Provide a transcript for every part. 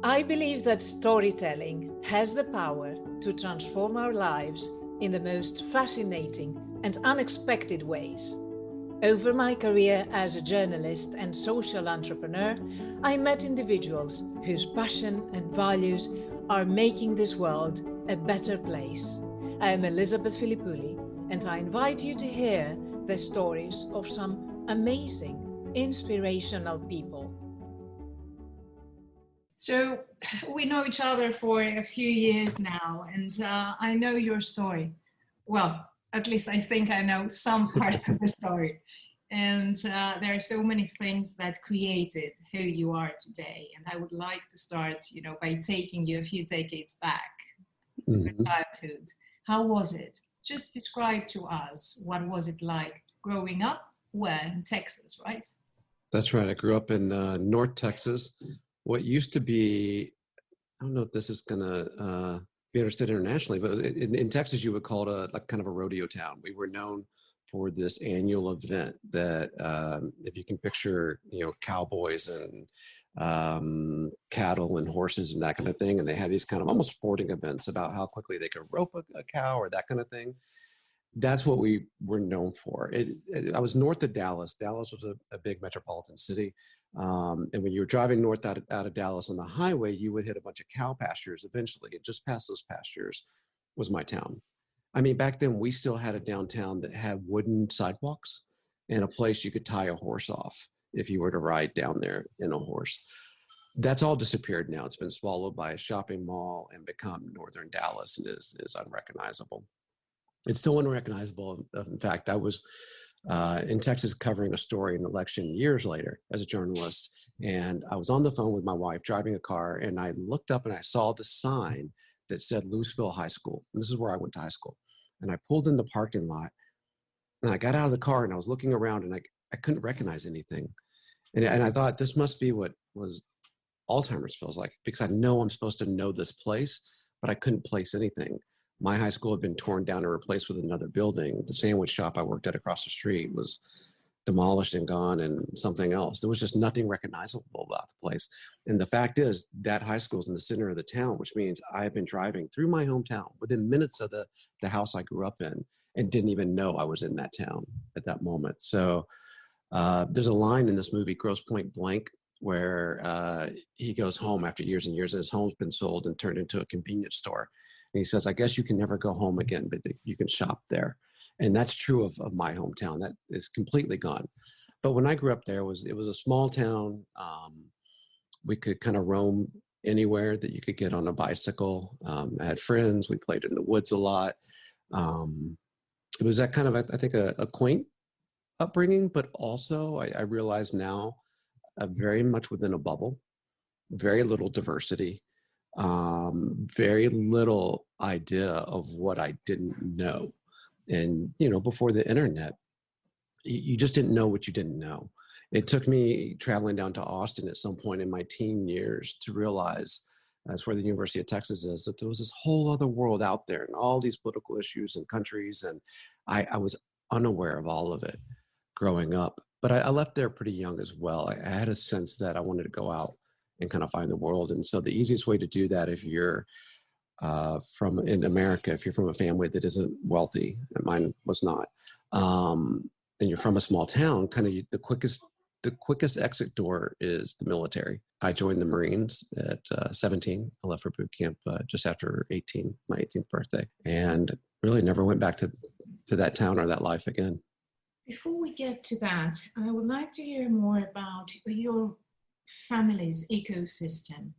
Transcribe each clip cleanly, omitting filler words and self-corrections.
I believe that storytelling has the power to transform our lives in the most fascinating and unexpected ways. Over my career as a journalist and social entrepreneur, I met individuals whose passion and values are making this world a better place. I am Elizabeth Filippouli, and I invite you to hear the stories of some amazing, inspirational people. So we know each other for a few years now, and I know your story. Well, at least I think I know some part of the story. And there are so many things that created who you are today. And I would like to start, by taking you a few decades back, your childhood. How was it? Just describe to us, what was it like growing up? Where? In Texas, right? That's right. I grew up in North Texas. What used to be, I don't know if this is going to be understood internationally, but in Texas, you would call it like kind of a rodeo town. We were known for this annual event that, if you can picture, cowboys and cattle and horses and that kind of thing. And they had these kind of almost sporting events about how quickly they could rope a cow or that kind of thing. That's what we were known for. I was north of Dallas. Dallas was a big metropolitan city. And when you were driving north out of Dallas on the highway, you would hit a bunch of cow pastures eventually. And just past those pastures was my town. I mean, back then we still had a downtown that had wooden sidewalks and a place you could tie a horse off if you were to ride down there in a horse. That's all disappeared now. It's been swallowed by a shopping mall and become northern Dallas and is unrecognizable. It's still unrecognizable. In fact, I was in Texas covering a story, an election years later as a journalist. And I was on the phone with my wife driving a car, and I looked up and I saw the sign that said Louisville High School. And this is where I went to high school. And I pulled in the parking lot and I got out of the car and I was looking around and I couldn't recognize anything. And I thought this must be what was Alzheimer's feels like, because I know I'm supposed to know this place, but I couldn't place anything. My high school had been torn down and replaced with another building. The sandwich shop I worked at across the street was demolished and gone, and something else. There was just nothing recognizable about the place. And the fact is that high school is in the center of the town, which means I've been driving through my hometown within minutes of the house I grew up in and didn't even know I was in that town at that moment. So there's a line in this movie, Grosse Pointe Blank, where he goes home after years and years and his home's been sold and turned into a convenience store. And he says, I guess you can never go home again, but you can shop there. And that's true of my hometown. That is completely gone. But when I grew up there, it was a small town. We could kind of roam anywhere that you could get on a bicycle. I had friends. We played in the woods a lot. It was that kind of, I think, a quaint upbringing, but also I realize now very much within a bubble, very little diversity, very little idea of what I didn't know. And, before the internet, you just didn't know what you didn't know. It took me traveling down to Austin at some point in my teen years to realize, that's where the University of Texas is, that there was this whole other world out there and all these political issues and countries. And I was unaware of all of it growing up. But I left there pretty young as well. I had a sense that I wanted to go out and kind of find the world. And so the easiest way to do that, if you're in America, if you're from a family that isn't wealthy, and mine was not, and you're from a small town, kind of the quickest exit door is the military. I joined the Marines at 17. I left for boot camp just after 18, my 18th birthday, and really never went back to that town or that life again. Before we get to that, I would like to hear more about your family's ecosystem.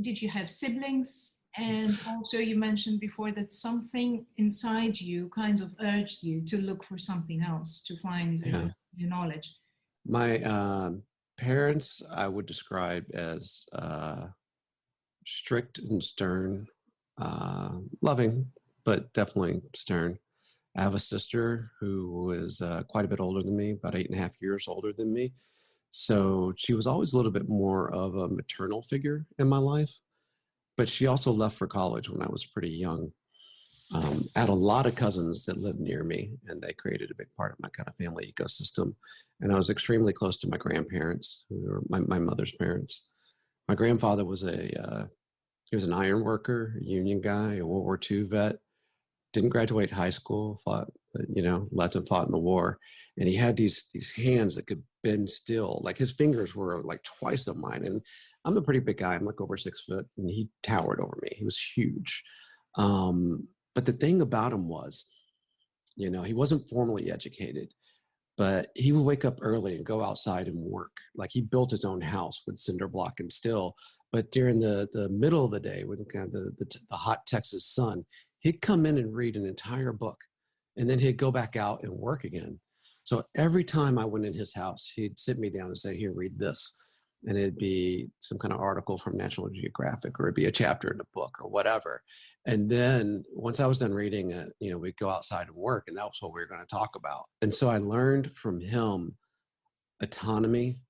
Did you have siblings? And also you mentioned before that something inside you kind of urged you to look for something else, to find your knowledge. My parents, I would describe as strict and stern, loving, but definitely stern. I have a sister who is quite a bit older than me, about 8.5 years older than me. So she was always a little bit more of a maternal figure in my life, but she also left for college when I was pretty young. I had a lot of cousins that lived near me, and they created a big part of my kind of family ecosystem. And I was extremely close to my grandparents, who were my mother's parents, My grandfather was he was an iron worker, a union guy, a World War II vet. Didn't graduate high school, fought, left and fought in the war. And he had these hands that could bend still. Like his fingers were like twice of mine. And I'm a pretty big guy. I'm like over 6 foot, and he towered over me. He was huge. But the thing about him was, he wasn't formally educated, but he would wake up early and go outside and work. Like he built his own house with cinder block and steel. But during the middle of the day, with kind of the hot Texas sun, he'd come in and read an entire book, and then he'd go back out and work again. So every time I went in his house, he'd sit me down and say, "Here, read this." And it'd be some kind of article from National Geographic, or it'd be a chapter in a book or whatever. And then once I was done reading it, we'd go outside and work, and that was what we were going to talk about. And so I learned from him autonomy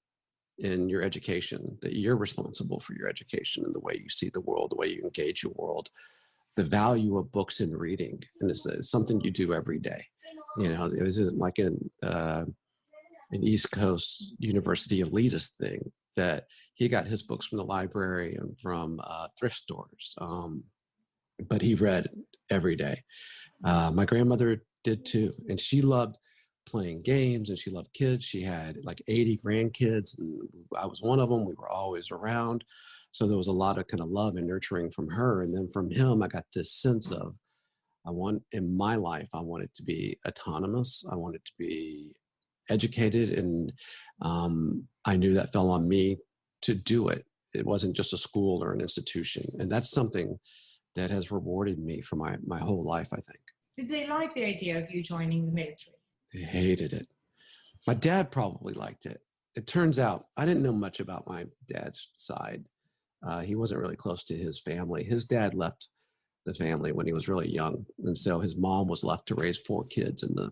in your education, that you're responsible for your education and the way you see the world, the way you engage your world, the value of books and reading. And it's something you do every day. It was like an East Coast university elitist thing, that he got his books from the library and from thrift stores. But he read every day. My grandmother did too. And she loved playing games, and she loved kids. She had like 80 grandkids, and I was one of them. We were always around. So there was a lot of kind of love and nurturing from her. And then from him, I got this sense of, in my life, I wanted to be autonomous. I wanted to be educated. And I knew that fell on me to do it. It wasn't just a school or an institution. And that's something that has rewarded me for my whole life, I think. Did they like the idea of you joining the military? They hated it. My dad probably liked it. It turns out I didn't know much about my dad's side. He wasn't really close to his family. His dad left the family when he was really young. And so his mom was left to raise 4 kids in the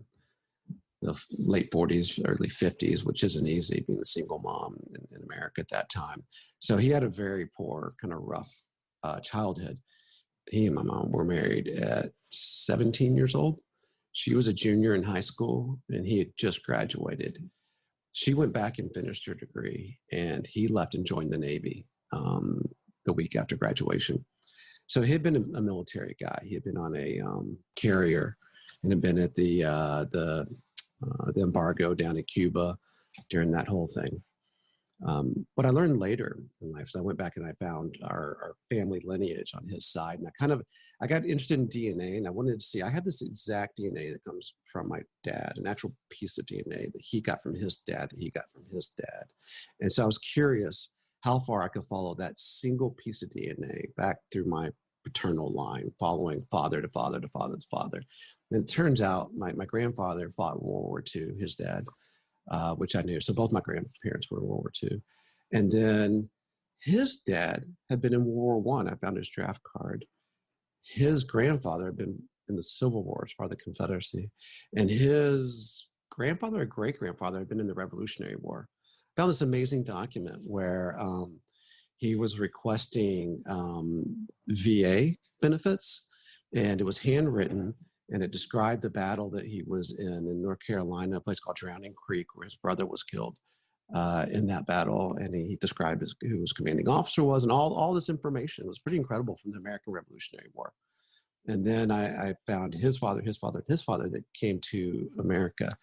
late 40s, early 50s, which isn't easy being a single mom in America at that time. So he had a very poor, kind of rough childhood. He and my mom were married at 17 years old. She was a junior in high school, and he had just graduated. She went back and finished her degree, and he left and joined the Navy the week after graduation. So he had been a military guy. He had been on a carrier and had been at the embargo down in Cuba during that whole thing. What I learned later in life is I went back and I found our family lineage on his side. And I got interested in DNA, and I wanted to see, I have this exact DNA that comes from my dad, an actual piece of DNA that he got from his dad, that he got from his dad. And so I was curious how far I could follow that single piece of DNA back through my paternal line, following father to father to father's father. And it turns out my grandfather fought in World War II, his dad, which I knew. So both my grandparents were in World War II. And then his dad had been in World War I. I found his draft card. His grandfather had been in the Civil War as part of the Confederacy. And his grandfather or great-grandfather had been in the Revolutionary War. I found this amazing document where he was requesting VA benefits, and it was handwritten, and it described the battle that he was in North Carolina, a place called Drowning Creek, where his brother was killed in that battle. And he described who his commanding officer was, and all this information. It was pretty incredible from the American Revolutionary War. And then I found his father that came to America.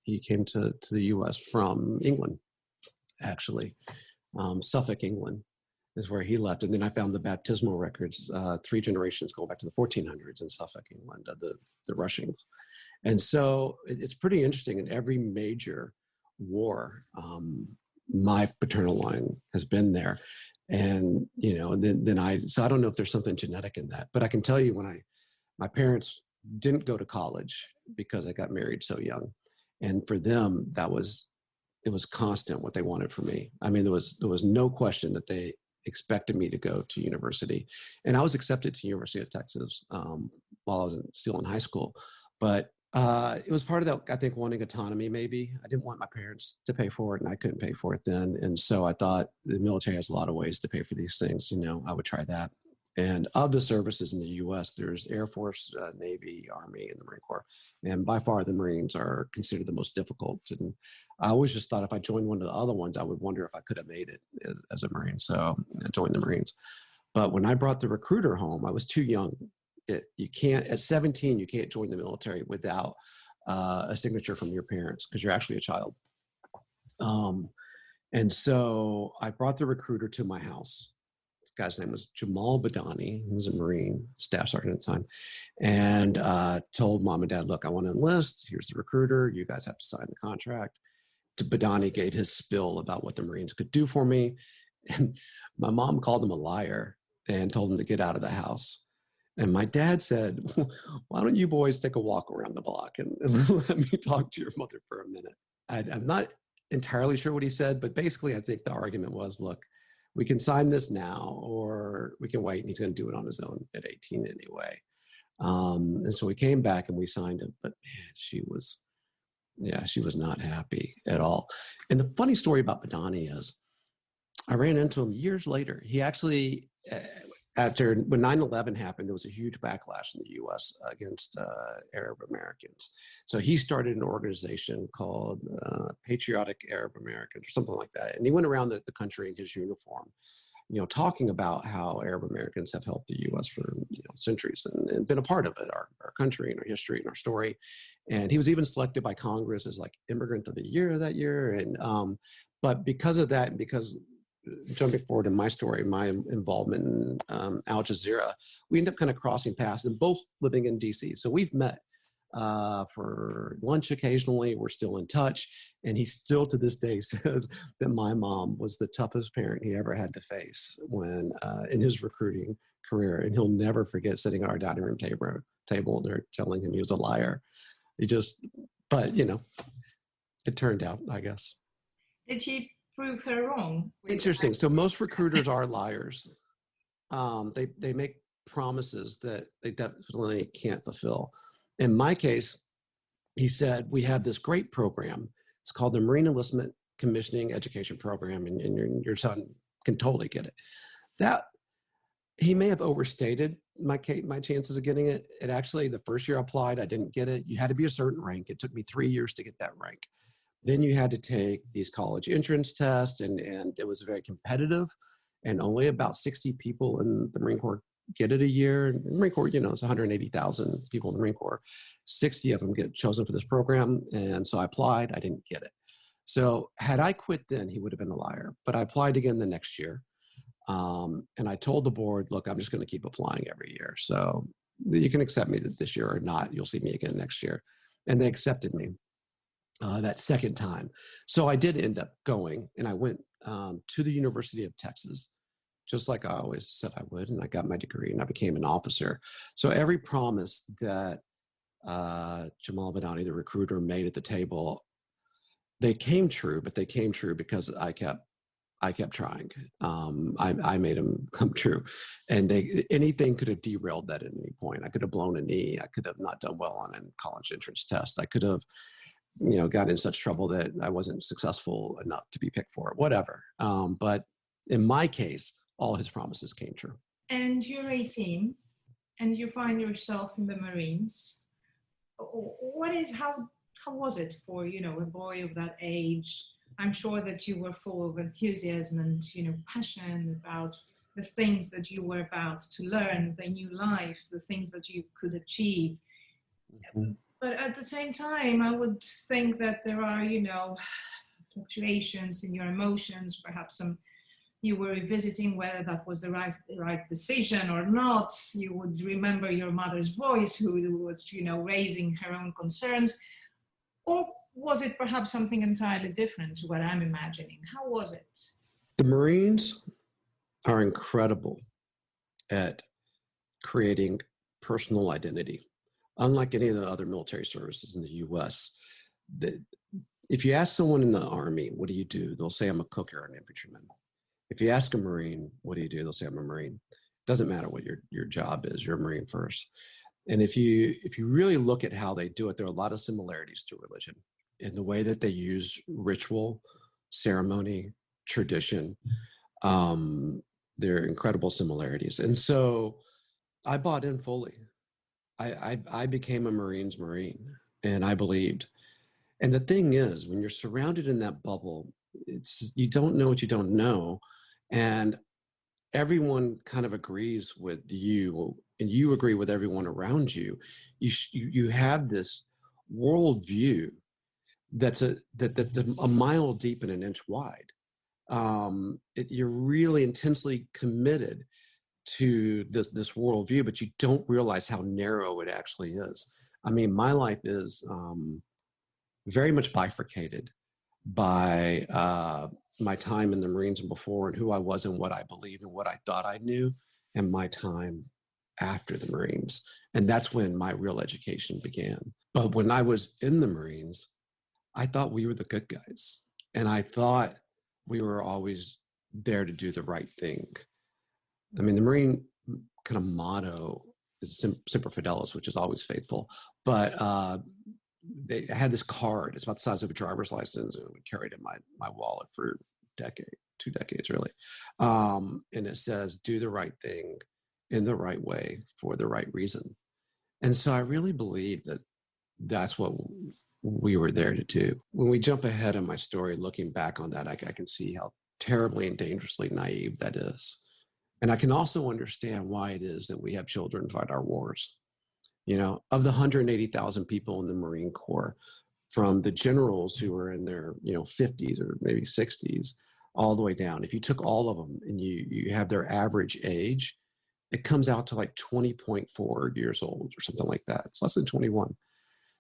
He came to the U.S. from England, actually. Suffolk, England is where he left. And then I found the baptismal records, 3 generations going back to the 1400s in Suffolk, England, the Rushings. And so it's pretty interesting. In every major war, my paternal line has been there. And, so I don't know if there's something genetic in that, but I can tell you my parents didn't go to college because I got married so young. And for them, it was constant what they wanted from me. I mean, there was no question that they expected me to go to university. And I was accepted to University of Texas while I was still in high school. But it was part of that, I think, wanting autonomy, maybe. I didn't want my parents to pay for it, and I couldn't pay for it then. And so I thought the military has a lot of ways to pay for these things. I would try that. And of the services in the U.S., there's Air Force, Navy, Army, and the Marine Corps. And by far, the Marines are considered the most difficult. And I always just thought if I joined one of the other ones, I would wonder if I could have made it as a Marine. So I joined the Marines. But when I brought the recruiter home, I was too young. You can't, at 17, you can't join the military without a signature from your parents because you're actually a child. And so I brought the recruiter to my house. This guy's name was Jamal Badani. He was a Marine staff sergeant at the time, and told mom and dad, look, I want to enlist. Here's the recruiter. You guys have to sign the contract. Badani gave his spill about what the Marines could do for me. And my mom called him a liar and told him to get out of the house. And my dad said, why don't you boys take a walk around the block and let me talk to your mother for a minute. I'm not entirely sure what he said, but basically I think the argument was, look, we can sign this now or we can wait, and he's going to do it on his own at 18 anyway. And so we came back and we signed it, but man, she was not happy at all. And the funny story about Badani is I ran into him years later. He actually, when 9/11 happened, there was a huge backlash in the U.S. against Arab Americans. So he started an organization called Patriotic Arab Americans or something like that. And he went around the country in his uniform, talking about how Arab Americans have helped the U.S. for centuries and been a part of it, our country and our history and our story. And he was even selected by Congress as like Immigrant of the Year that year. And but because of that, and because jumping forward in my story, my involvement in Al Jazeera, we ended up kind of crossing paths and both living in DC. So we've met for lunch occasionally. We're still in touch. And he still to this day says that my mom was the toughest parent he ever had to face when in his recruiting career. And he'll never forget sitting at our dining room table and they're telling him he was a liar. But it turned out, I guess. Did he prove her wrong? Interesting. So most recruiters are liars. They make promises that they definitely can't fulfill. In my case, he said, we have this great program. It's called the Marine Enlistment Commissioning Education Program, and your son can totally get it. That he may have overstated my chances of getting it. It actually, the first year I applied, I didn't get it. You had to be a certain rank. It took me 3 years to get that rank. Then you had to take these college entrance tests, and it was very competitive, and only about 60 people in the Marine Corps get it a year. And the Marine Corps, it's 180,000 people in the Marine Corps. 60 of them get chosen for this program, and so I applied. I didn't get it. So had I quit then, he would have been a liar. But I applied again the next year, and I told the board, look, I'm just going to keep applying every year. So you can accept me this year or not. You'll see me again next year. And they accepted me. That second time. So I did end up going, and I went to the University of Texas, just like I always said I would, and I got my degree and I became an officer. So every promise that Jamal Badani, the recruiter, made at the table, they came true, but they came true because I kept trying. I made them come true, and anything could have derailed that at any point. I could have blown a knee. I could have not done well on a college entrance test. I could have got in such trouble that I wasn't successful enough to be picked for it, whatever. But in my case, all his promises came true. And you're 18 and you find yourself in the Marines. How was it for, a boy of that age? I'm sure that you were full of enthusiasm and, passion about the things that you were about to learn, the new life, the things that you could achieve. Mm-hmm. But at the same time, I would think that there are, fluctuations in your emotions, perhaps you were revisiting whether that was the right decision or not. You would remember your mother's voice who was, raising her own concerns. Or was it perhaps something entirely different to what I'm imagining? How was it? The Marines are incredible at creating personal identity. Unlike any of the other military services in the U.S., if you ask someone in the Army, what do you do? They'll say, I'm a cook or an infantryman. If you ask a Marine, what do you do? They'll say, I'm a Marine. Doesn't matter what your job is, you're a Marine first. And if you really look at how they do it, there are a lot of similarities to religion in the way that they use ritual, ceremony, tradition. there are incredible similarities. And so I bought in fully. I became a Marine's Marine, and I believed. And the thing is, when you're surrounded in that bubble, you don't know what you don't know. And everyone kind of agrees with you, and you agree with everyone around you. You have this worldview that's a mile deep and an inch wide. You're really intensely committed to this worldview, but you don't realize how narrow it actually is. I mean, my life is very much bifurcated by my time in the Marines and before, and who I was and what I believed and what I thought I knew, and my time after the Marines. And that's when my real education began. But when I was in the Marines, I thought we were the good guys. And I thought we were always there to do the right thing. I mean, the Marine kind of motto is Semper Fidelis, which is always faithful. But they had this card. It's about the size of a driver's license. And we carried it in my wallet for a decade, 2 decades, really. And it says, do the right thing in the right way for the right reason. And so I really believe that that's what we were there to do. When we jump ahead in my story, looking back on that, I can see how terribly and dangerously naive that is. And I can also understand why it is that we have children fight our wars. You know, of the 180,000 people in the Marine Corps, from the generals who are in their 50s or maybe 60s, all the way down, if you took all of them and you have their average age, it comes out to like 20.4 years old or something like that. It's less than 21.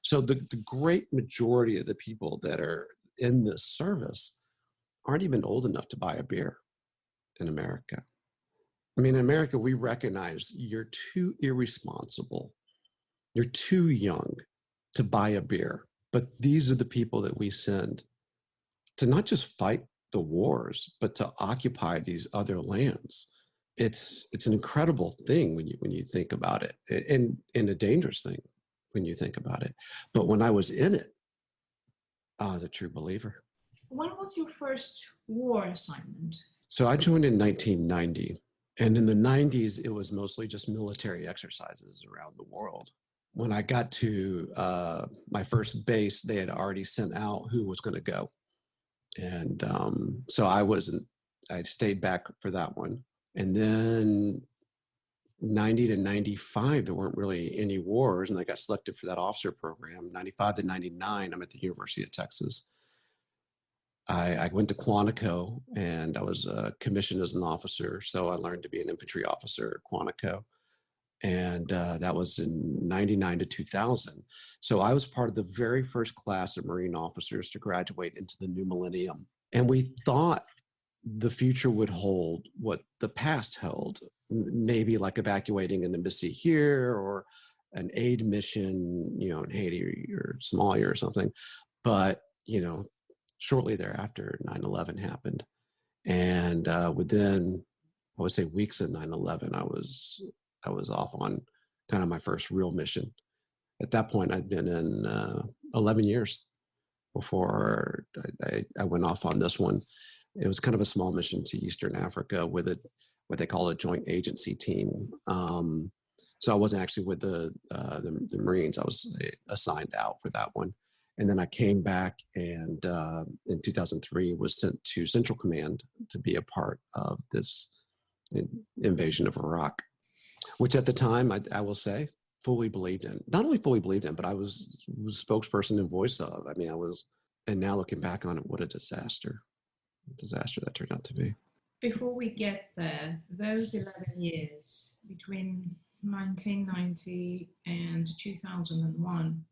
So the great majority of the people that are in this service aren't even old enough to buy a beer in America. I mean, in America, we recognize you're too irresponsible. You're too young to buy a beer. But these are the people that we send to not just fight the wars, but to occupy these other lands. It's an incredible thing when you think about it, and a dangerous thing when you think about it. But when I was in it, I was a true believer. When was your first war assignment? So I joined in 1990. And in the 90s, it was mostly just military exercises around the world. When I got to my first base, they had already sent out who was going to go. And so I stayed back for that one. And then 90 to 95, there weren't really any wars, and I got selected for that officer program. 95 to 99, I'm at the University of Texas. I went to Quantico, and I was commissioned as an officer, so I learned to be an infantry officer at Quantico. And that was in 99 to 2000. So I was part of the very first class of Marine officers to graduate into the new millennium. And we thought the future would hold what the past held, maybe like evacuating an embassy here or an aid mission, in Haiti or Somalia or something. But, shortly thereafter, 9/11 happened. And within, I would say, weeks of 9/11, I was off on kind of my first real mission. At that point, I'd been in 11 years before I went off on this one. It was kind of a small mission to Eastern Africa with what they call a joint agency team. So I wasn't actually with the Marines. I was assigned out for that one. And then I came back and in 2003 was sent to Central Command to be a part of this invasion of Iraq, which at the time, I will say, fully believed in. Not only fully believed in, but I was spokesperson and voice of. I mean, and now looking back on it, what a disaster that turned out to be. Before we get there, those 11 years between 1990 and 2001,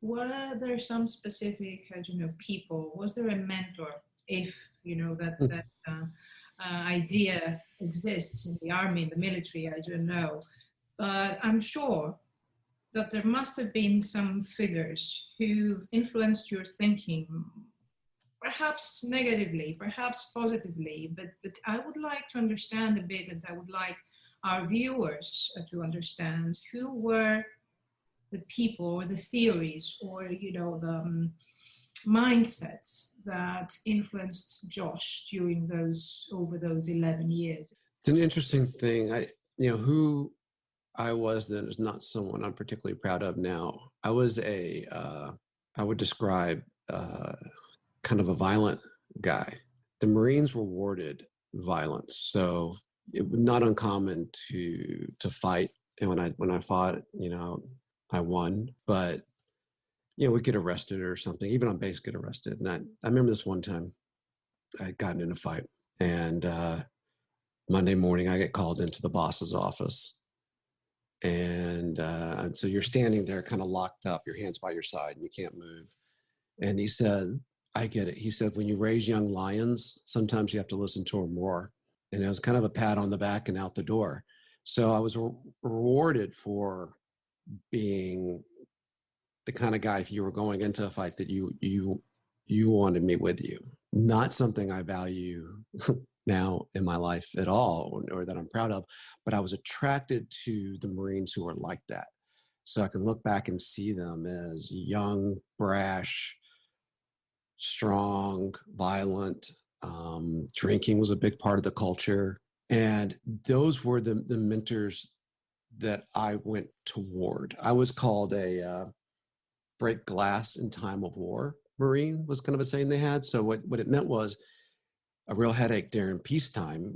were there some specific, people? Was there a mentor? If that idea exists in the army, in the military, I don't know, but I'm sure that there must have been some figures who influenced your thinking, perhaps negatively, perhaps positively, but I would like to understand a bit, and I would like our viewers to understand who were the people or the theories or, the mindsets that influenced Josh over those 11 years. It's an interesting thing. Who I was then is not someone I'm particularly proud of now. I was I would describe kind of a violent guy. The Marines rewarded violence, so it was not uncommon to fight. And when I fought, I won. But we'd get arrested or something. Even on base, get arrested. And I remember this one time, I had gotten in a fight, and Monday morning I get called into the boss's office, and so you're standing there, kind of locked up, your hands by your side, and you can't move. And he said, I get it. He said, when you raise young lions, sometimes you have to listen to them roar. And it was kind of a pat on the back and out the door. So I was rewarded for being the kind of guy, if you were going into a fight, that you wanted me with you. Not something I value now in my life at all, or that I'm proud of, but I was attracted to the Marines who were like that. So I can look back and see them as young, brash, strong, violent. Drinking was a big part of the culture. And those were the mentors that I went toward. I was called a break glass in time of war Marine, was kind of a saying they had. So what it meant was a real headache during peacetime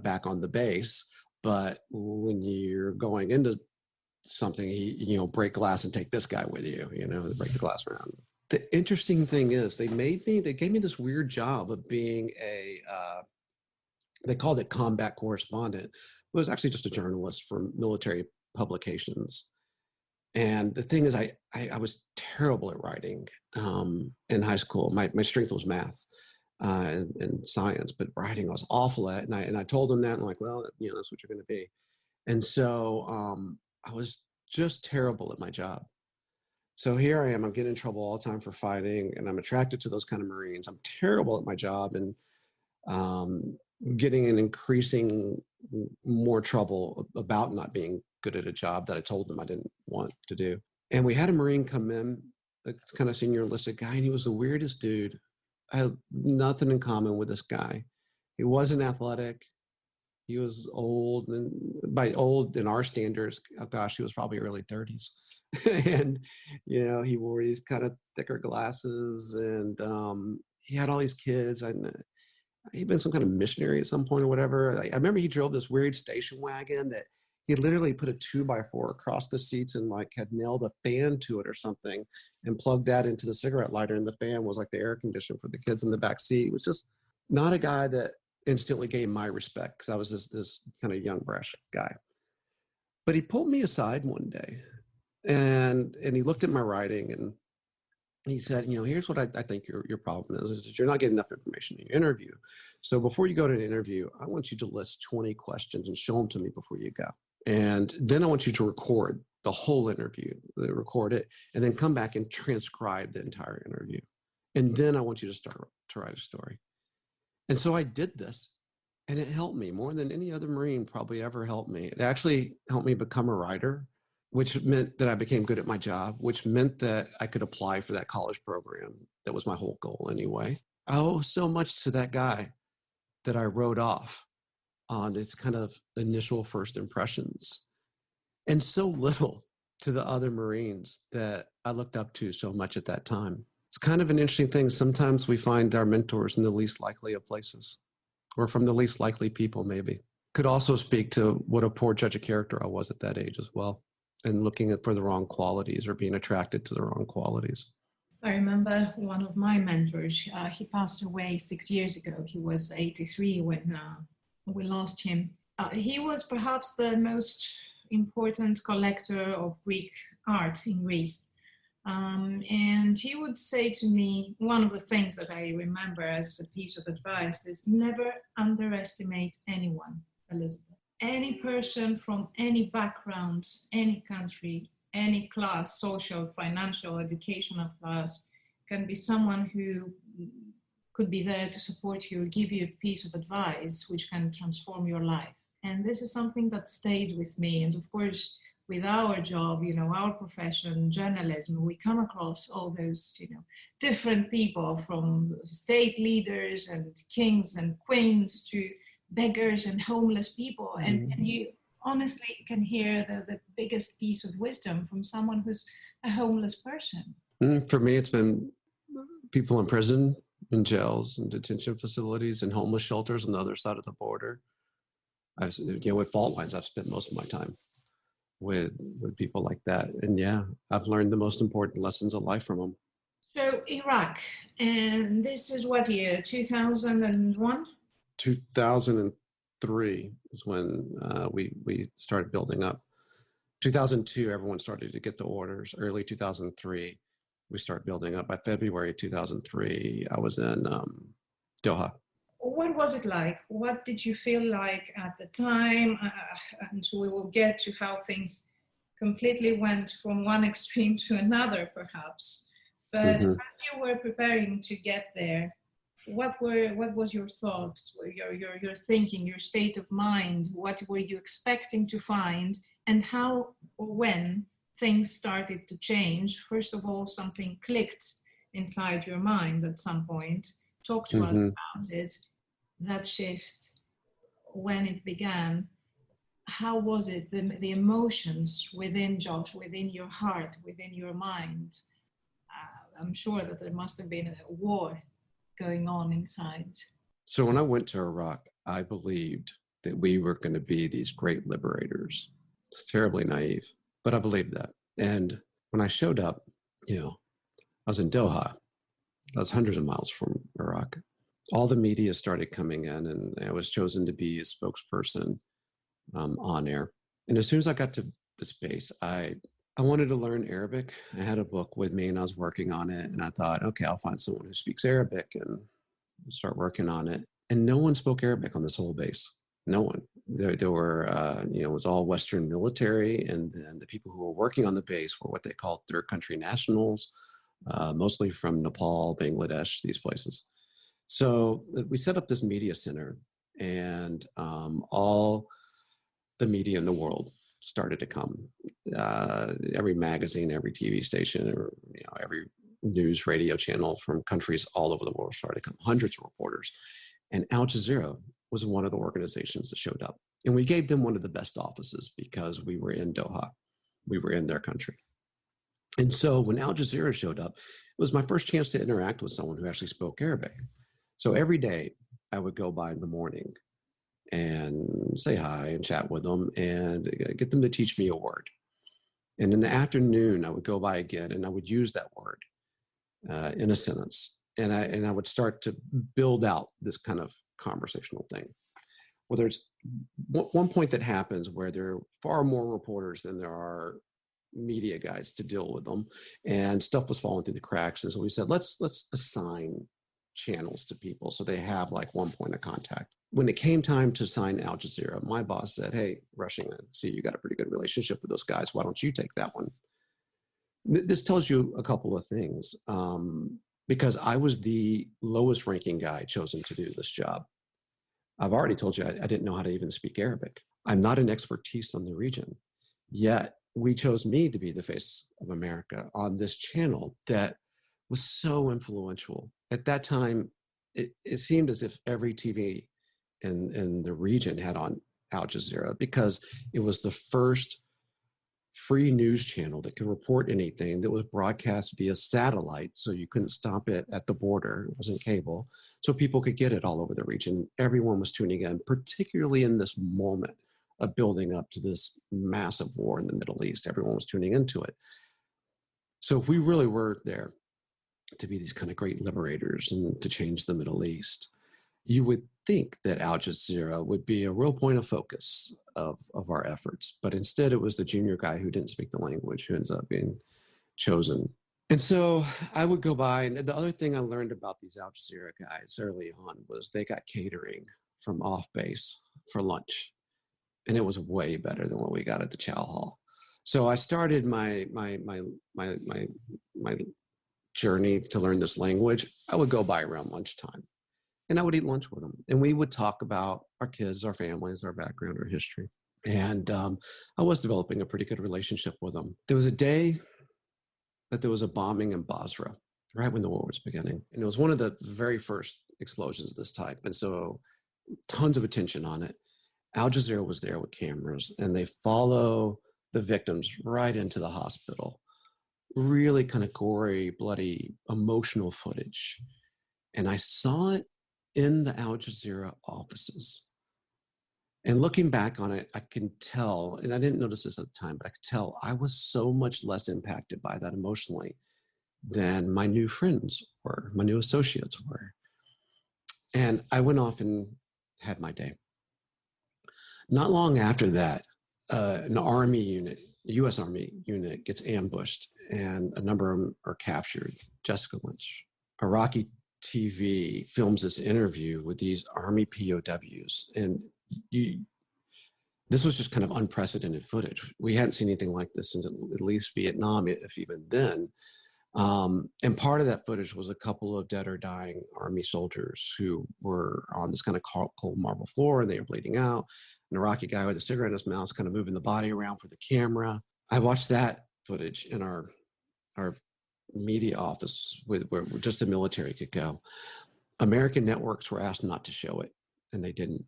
back on the base. But when you're going into something, break glass and take this guy with you, break the glass around. The interesting thing is they gave me this weird job of being they called it combat correspondent. It was actually just a journalist for military publications. And the thing is, I was terrible at writing in high school. My strength was math and science, but writing I was awful at. And I told them that, and I'm like, well, that's what you're going to be. And so I was just terrible at my job. So here I am, I'm getting in trouble all the time for fighting, and I'm attracted to those kind of Marines. I'm terrible at my job, and getting in increasing more trouble about not being good at a job that I told them I didn't want to do. And we had a Marine come in, a kind of senior enlisted guy, and he was the weirdest dude. I had nothing in common with this guy. He wasn't athletic. He was old, and by old in our standards, oh gosh, he was probably early 30s. And, he wore these kind of thicker glasses, and he had all these kids. He'd been some kind of missionary at some point or whatever. I remember he drove this weird station wagon that he literally put a 2x4 across the seats and had nailed a fan to it or something and plugged that into the cigarette lighter. And the fan was like the air conditioner for the kids in the back seat. It was just not a guy that instantly gained my respect, because I was this kind of young, brash guy. But he pulled me aside one day and he looked at my writing, and he said, here's what I think your problem is that you're not getting enough information in your interview. So before you go to an interview, I want you to list 20 questions and show them to me before you go. And then I want you to record the whole interview, record it, and then come back and transcribe the entire interview. And then I want you to start to write a story. And so I did this, and it helped me more than any other Marine probably ever helped me. It actually helped me become a writer, which meant that I became good at my job, which meant that I could apply for that college program. That was my whole goal anyway. I owe so much to that guy that I wrote off on this kind of initial first impressions, and so little to the other Marines that I looked up to so much at that time. It's kind of an interesting thing. Sometimes we find our mentors in the least likely of places, or from the least likely people, maybe. Could also speak to what a poor judge of character I was at that age as well, and looking for the wrong qualities or being attracted to the wrong qualities. I remember one of my mentors, he passed away 6 years ago. He was 83 when we lost him. He was perhaps the most important collector of Greek art in Greece. And he would say to me, one of the things that I remember as a piece of advice is never underestimate anyone, Elizabeth. Any person from any background, any country, any class, social, financial, educational class, can be someone who could be there to support you, give you a piece of advice which can transform your life. And this is something that stayed with me. And of course, with our job, our profession, journalism, we come across all those, different people, from state leaders and kings and queens to beggars and homeless people. And you honestly can hear the biggest piece of wisdom from someone who's a homeless person. For me, it's been people in prison, in jails, and detention facilities, and homeless shelters on the other side of the border. With fault lines, I've spent most of my time with people like that. And yeah, I've learned the most important lessons of life from them. So Iraq, and this is what year, 2001? 2003 is when we started building up. 2002, everyone started to get the orders. Early 2003, we started building up. By February 2003, I was in Doha. What was it like? What did you feel like at the time? And so we will get to how things completely went from one extreme to another, perhaps. But as you were preparing to get there, what was your thoughts, your thinking, your state of mind? What were you expecting to find, and how or when things started to change? First of all, something clicked inside your mind at some point. Talk to us about it. That shift, when it began, how was it? The emotions within Josh, within your heart, within your mind. I'm sure that there must have been a war going on inside. So when I went to Iraq, I believed that we were going to be these great liberators. It's terribly naive, but I believed that. And when I showed up, I was in Doha. I was hundreds of miles from Iraq. All the media started coming in, and I was chosen to be a spokesperson on air. And as soon as I got to this base, I wanted to learn Arabic. I had a book with me and I was working on it. And I thought, okay, I'll find someone who speaks Arabic and start working on it. And no one spoke Arabic on this whole base. No one. There were, it was all Western military. And then the people who were working on the base were what they called third country nationals, mostly from Nepal, Bangladesh, these places. So we set up this media center, and all the media in the world started to come. Every magazine, every TV station, or every news radio channel from countries all over the world started to come. Hundreds of reporters, and Al Jazeera was one of the organizations that showed up, and we gave them one of the best offices because we were in Doha, we were in their country. And so when Al Jazeera showed up, it was my first chance to interact with someone who actually spoke Arabic. So every day I would go by in the morning and say hi and chat with them and get them to teach me a word. And in the afternoon, I would go by again and I would use that word in a sentence. And I would start to build out this kind of conversational thing. Well, there's one point that happens where there are far more reporters than there are media guys to deal with them. And stuff was falling through the cracks. And so we said, let's assign channels to people so they have like one point of contact. When it came time to sign Al Jazeera, my boss said, hey, Rushing, I see you got a pretty good relationship with those guys. Why don't you take that one? This tells you a couple of things. Because I was the lowest ranking guy chosen to do this job. I've already told you I didn't know how to even speak Arabic. I'm not an expertise on the region. Yet we chose me to be the face of America on this channel that was so influential. At that time, it seemed as if every TV in the region had on Al Jazeera because it was the first free news channel that could report anything that was broadcast via satellite. So you couldn't stop it at the border. It wasn't cable. So people could get it all over the region. Everyone was tuning in, particularly in this moment of building up to this massive war in the Middle East. Everyone was tuning into it. So if we really were there to be these kind of great liberators and to change the Middle East, you would think that Al Jazeera would be a real point of focus of our efforts. But instead, it was the junior guy who didn't speak the language who ends up being chosen. And so I would go by. And the other thing I learned about these Al Jazeera guys early on was they got catering from off base for lunch. And it was way better than what we got at the chow hall. So I started my journey to learn this language. I would go by around lunchtime. And I would eat lunch with them. And we would talk about our kids, our families, our background, our history. And I was developing a pretty good relationship with them. There was a day that there was a bombing in Basra, right when the war was beginning. And it was one of the very first explosions of this type. And so tons of attention on it. Al Jazeera was there with cameras, and they follow the victims right into the hospital. Really kind of gory, bloody, emotional footage. And I saw it in the Al Jazeera offices. And looking back on it, I can tell, and I didn't notice this at the time, but I could tell I was so much less impacted by that emotionally than my new friends were, my new associates were. And I went off and had my day. Not long after that, an army unit, a U.S. Army unit, gets ambushed, and a number of them are captured. Jessica Lynch. Iraqi TV films this interview with these Army POWs, and this was just kind of unprecedented footage. We hadn't seen anything like this since at least Vietnam, if even then. And part of that footage was a couple of dead or dying Army soldiers who were on this kind of cold marble floor, and they were bleeding out. An Iraqi guy with a cigarette in his mouth, kind of moving the body around for the camera. I watched that footage in our media office where just the military could go. American networks were asked not to show it, and they didn't.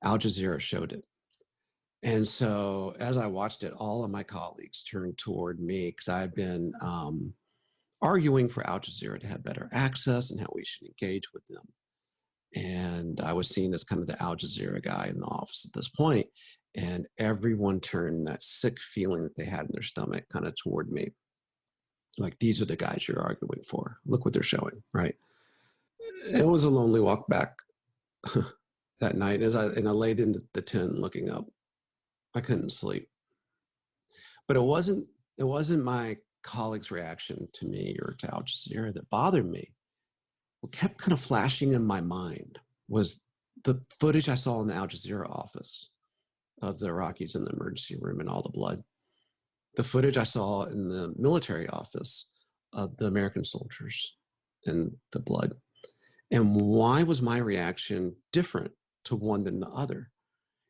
Al Jazeera showed it. And so as I watched it, all of my colleagues turned toward me because I've been arguing for Al Jazeera to have better access and how we should engage with them. And I was seen as kind of the Al Jazeera guy in the office at this point, and everyone turned that sick feeling that they had in their stomach kind of toward me. Like, these are the guys you're arguing for. Look what they're showing, right? It was a lonely walk back that night. I laid in the tent looking up. I couldn't sleep. But it wasn't my colleagues' reaction to me or to Al Jazeera that bothered me. What kept kind of flashing in my mind was the footage I saw in the Al Jazeera office of the Iraqis in the emergency room and all the blood. The footage I saw in the military office of the American soldiers and the blood. And why was my reaction different to one than the other?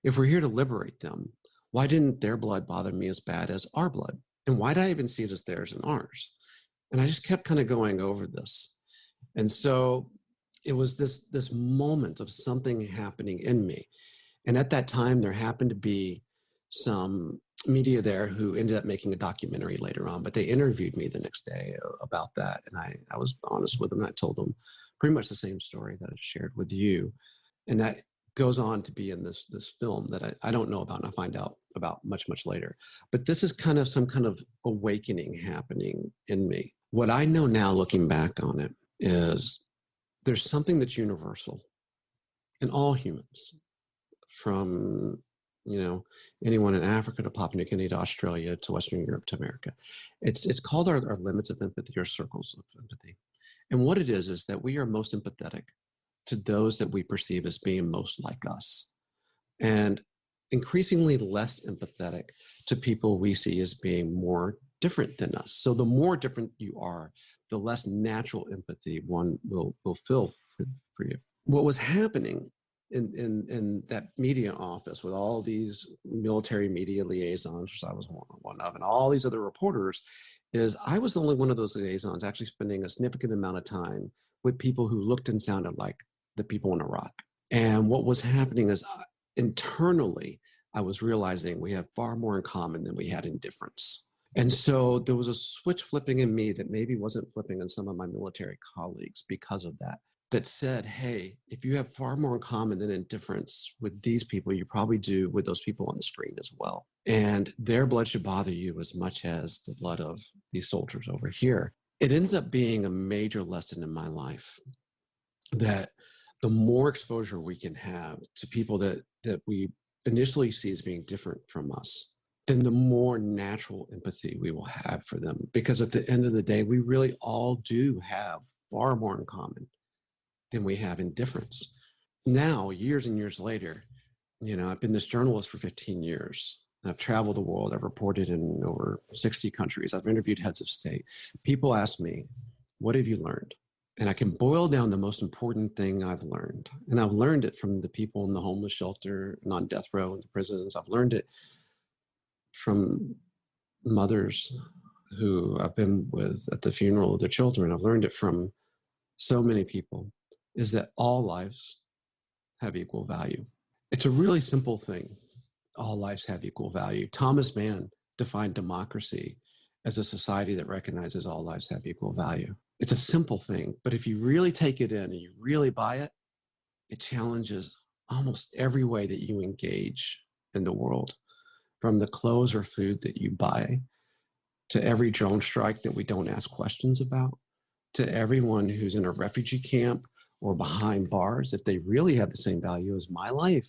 If we're here to liberate them, why didn't their blood bother me as bad as our blood? And why did I even see it as theirs and ours? And I just kept kind of going over this. And so it was this moment of something happening in me. And at that time, there happened to be some media there who ended up making a documentary later on, but they interviewed me the next day about that. And I was honest with them. And I told them pretty much the same story that I shared with you. And that goes on to be in this film that I don't know about, and I find out about much, much later. But this is kind of some kind of awakening happening in me. What I know now, looking back on it, is there's something that's universal in all humans, from anyone in Africa to Papua New Guinea to Australia to Western Europe to America. It's called our limits of empathy, or circles of empathy. And what it is that we are most empathetic to those that we perceive as being most like us, and increasingly less empathetic to people we see as being more different than us. So the more different you are, the less natural empathy one will feel for you. What was happening in that media office with all these military media liaisons, which I was one of, and all these other reporters, is I was the only one of those liaisons actually spending a significant amount of time with people who looked and sounded like the people in Iraq. And what was happening is internally, I was realizing we have far more in common than we had in difference. And so there was a switch flipping in me that maybe wasn't flipping in some of my military colleagues because of that said, hey, if you have far more in common than in difference with these people, you probably do with those people on the screen as well. And their blood should bother you as much as the blood of these soldiers over here. It ends up being a major lesson in my life that the more exposure we can have to people that we initially see as being different from us, then the more natural empathy we will have for them. Because at the end of the day, we really all do have far more in common than we have in difference. Now, years and years later, I've been this journalist for 15 years. I've traveled the world. I've reported in over 60 countries. I've interviewed heads of state. People ask me, what have you learned? And I can boil down the most important thing I've learned. And I've learned it from the people in the homeless shelter and on death row in the prisons. I've learned it from mothers who I've been with at the funeral of their children. I've learned it from so many people, is that all lives have equal value. It's a really simple thing. All lives have equal value. Thomas Mann defined democracy as a society that recognizes all lives have equal value. It's a simple thing, but if you really take it in and you really buy it, it challenges almost every way that you engage in the world, from the clothes or food that you buy, to every drone strike that we don't ask questions about, to everyone who's in a refugee camp or behind bars. If they really have the same value as my life,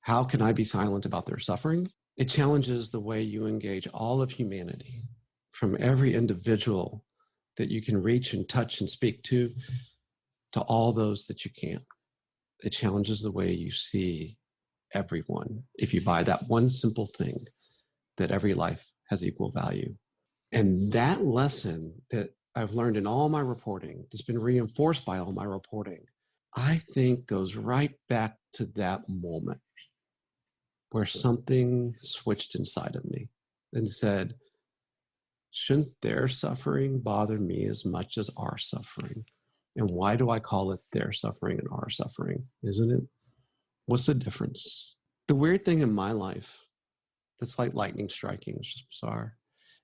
how can I be silent about their suffering? It challenges the way you engage all of humanity, from every individual that you can reach and touch and speak to all those that you can't. It challenges the way you see everyone if you buy that one simple thing, that every life has equal value. And that lesson that I've learned in all my reporting, that's been reinforced by all my reporting, I think goes right back to that moment where something switched inside of me and said, shouldn't their suffering bother me as much as our suffering? And why do I call it their suffering and our suffering? Isn't it? What's the difference? The weird thing in my life that's like lightning striking, it's just bizarre,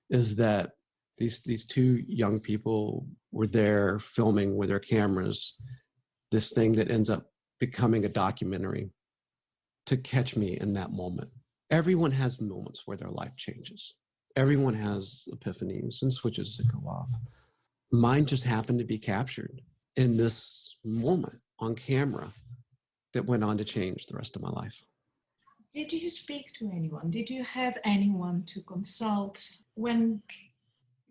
is that these two young people were there filming with their cameras this thing that ends up becoming a documentary to catch me in that moment. Everyone has moments where their life changes. Everyone has epiphanies and switches that go off. Mine just happened to be captured in this moment on camera that went on to change the rest of my life. Did you speak to anyone? Did you have anyone to consult when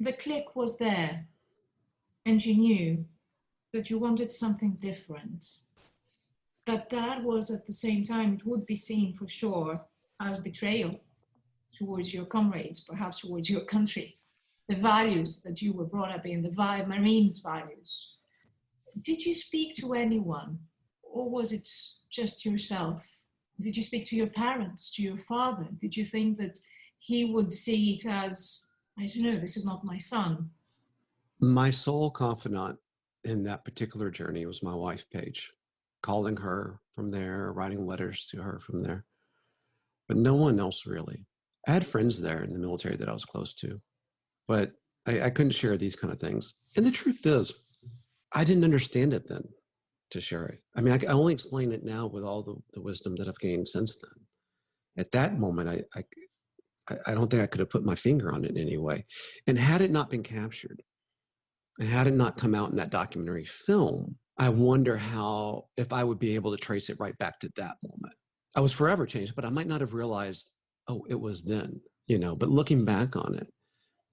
the click was there and you knew that you wanted something different? But that was at the same time, it would be seen for sure as betrayal towards your comrades, perhaps towards your country, the values that you were brought up in, the Marines' values. Did you speak to anyone, or was it just yourself? Did you speak to your parents, to your father? Did you think that he would see it as, I don't know, this is not my son? My sole confidant in that particular journey was my wife, Paige, calling her from there, writing letters to her from there, but no one else really. I had friends there in the military that I was close to, but I couldn't share these kind of things. And the truth is, I didn't understand it then to share it. I mean, I only explain it now with all the wisdom that I've gained since then. At that moment, I don't think I could have put my finger on it in any way. And had it not been captured, and had it not come out in that documentary film, I wonder if I would be able to trace it right back to that moment. I was forever changed, but I might not have realized, oh, it was then, but looking back on it,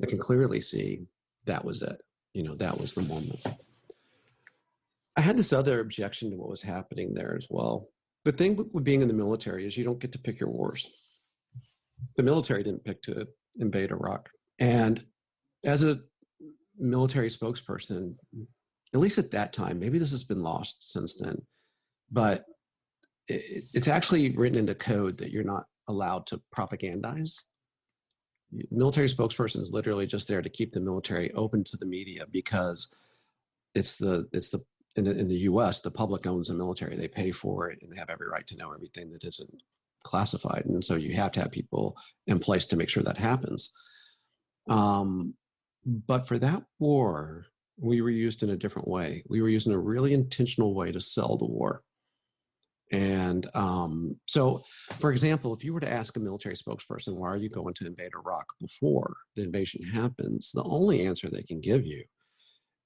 I can clearly see that was it. That was the moment. I had this other objection to what was happening there as well. The thing with being in the military is you don't get to pick your wars. The military didn't pick to invade Iraq. And as a military spokesperson, at least at that time, maybe this has been lost since then, but it's actually written into code that you're not allowed to propagandize. Military spokesperson is literally just there to keep the military open to the media, because in the US, the public owns the military. They pay for it and they have every right to know everything that isn't classified. And so you have to have people in place to make sure that happens. But for that war, we were used in a different way. We were used in a really intentional way to sell the war. And so, for example, if you were to ask a military spokesperson, why are you going to invade Iraq before the invasion happens? The only answer they can give you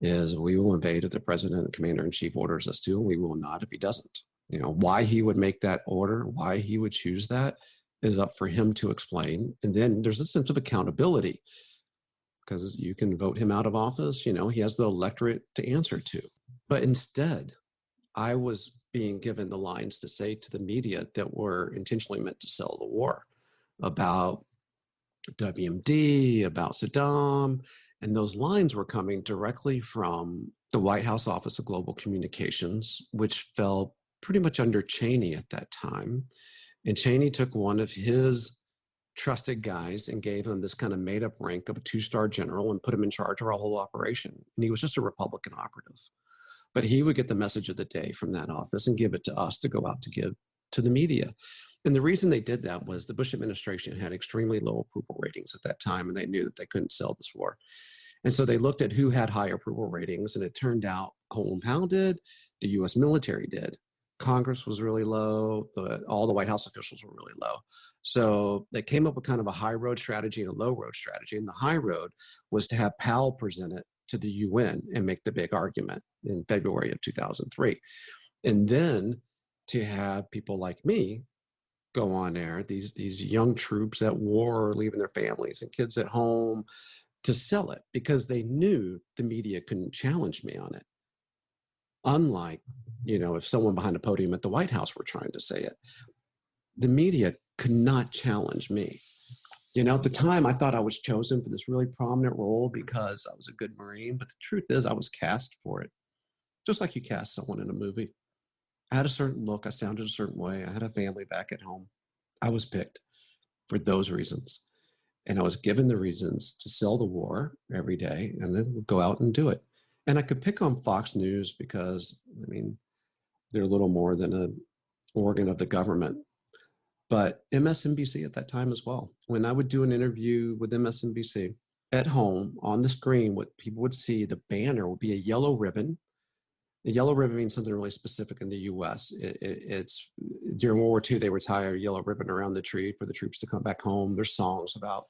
is, we will invade if the president and the commander-in-chief orders us to, and we will not if he doesn't. Why he would make that order, why he would choose that, is up for him to explain. And then there's a sense of accountability, because you can vote him out of office. He has the electorate to answer to. But instead, I was being given the lines to say to the media that were intentionally meant to sell the war, about WMD, about Saddam. And those lines were coming directly from the White House Office of Global Communications, which fell pretty much under Cheney at that time. And Cheney took one of his trusted guys and gave him this kind of made up rank of a 2-star general and put him in charge of our whole operation. And he was just a Republican operative. But he would get the message of the day from that office and give it to us to go out to give to the media. And the reason they did that was the Bush administration had extremely low approval ratings at that time, and they knew that they couldn't sell this war. And so they looked at who had high approval ratings, and it turned out Colin Powell did, the US military did. Congress was really low, all the White House officials were really low. So they came up with kind of a high road strategy and a low road strategy. And the high road was to have Powell present it to the UN and make the big argument in February of 2003. And then to have people like me go on air, these young troops at war leaving their families and kids at home, to sell it, because they knew the media couldn't challenge me on it. Unlike, if someone behind a podium at the White House were trying to say it, the media could not challenge me. At the time, I thought I was chosen for this really prominent role because I was a good Marine, but the truth is I was cast for it. Just like you cast someone in a movie. I had a certain look, I sounded a certain way, I had a family back at home. I was picked for those reasons. And I was given the reasons to sell the war every day and then go out and do it. And I could pick on Fox News because, they're a little more than an organ of the government. But MSNBC at that time as well. When I would do an interview with MSNBC at home on the screen, what people would see, the banner would be a yellow ribbon. The yellow ribbon means something really specific in the US. It's during World War II, they would tie a yellow ribbon around the tree for the troops to come back home. There's songs about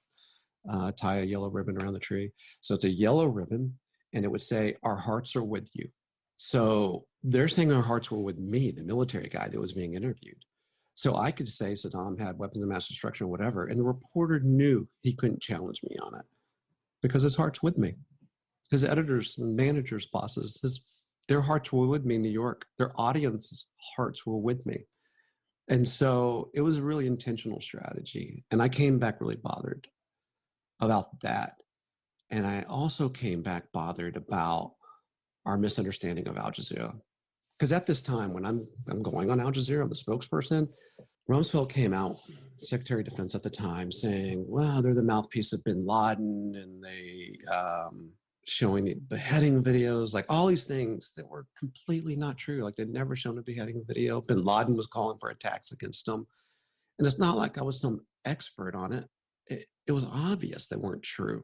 tie a yellow ribbon around the tree. So it's a yellow ribbon, and it would say, "Our hearts are with you." So they're saying our hearts were with me, the military guy that was being interviewed. So I could say Saddam had weapons of mass destruction or whatever, and the reporter knew he couldn't challenge me on it because his heart's with me. His editors and managers, bosses, their hearts were with me in New York. Their audience's hearts were with me. And so it was a really intentional strategy. And I came back really bothered about that. And I also came back bothered about our misunderstanding of Al Jazeera. Because at this time, when I'm going on Al Jazeera, I'm the spokesperson, Rumsfeld came out, Secretary of Defense at the time, saying, well, they're the mouthpiece of bin Laden, and they showing the beheading videos, like all these things that were completely not true. Like they'd never shown a beheading video. Bin Laden was calling for attacks against them. And it's not like I was some expert on it. It was obvious they weren't true.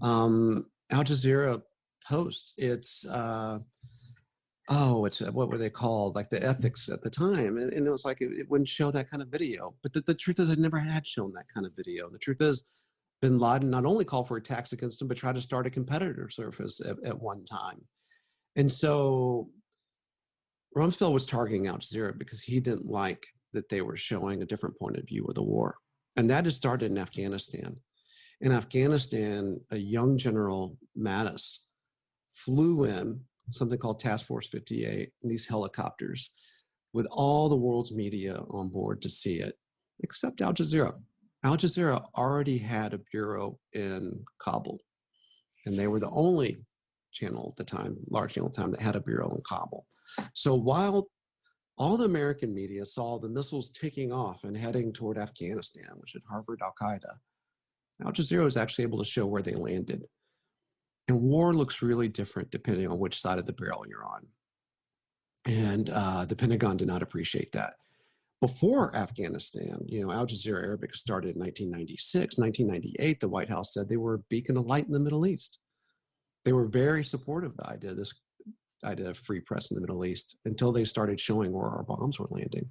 Al Jazeera Post, it's what were they called? Like the ethics at the time. And it was like, it wouldn't show that kind of video. But the truth is, it never had shown that kind of video. The truth is, bin Laden not only called for attacks against him, but tried to start a competitor service at one time. And so Rumsfeld was targeting Al Jazeera because he didn't like that they were showing a different point of view of the war. And that just started in Afghanistan. In Afghanistan, a young General Mattis flew in something called Task Force 58 in these helicopters with all the world's media on board to see it, except Al Jazeera. Al Jazeera already had a bureau in Kabul, and they were the only channel at the time, large channel at the time, that had a bureau in Kabul. So while all the American media saw the missiles taking off and heading toward Afghanistan, which had harbored Al-Qaeda, Al Jazeera was actually able to show where they landed. And war looks really different depending on which side of the barrel you're on. And the Pentagon did not appreciate that. Before Afghanistan, Al Jazeera Arabic started in 1996. 1998, the White House said they were a beacon of light in the Middle East. They were very supportive of the idea of free press in the Middle East until they started showing where our bombs were landing.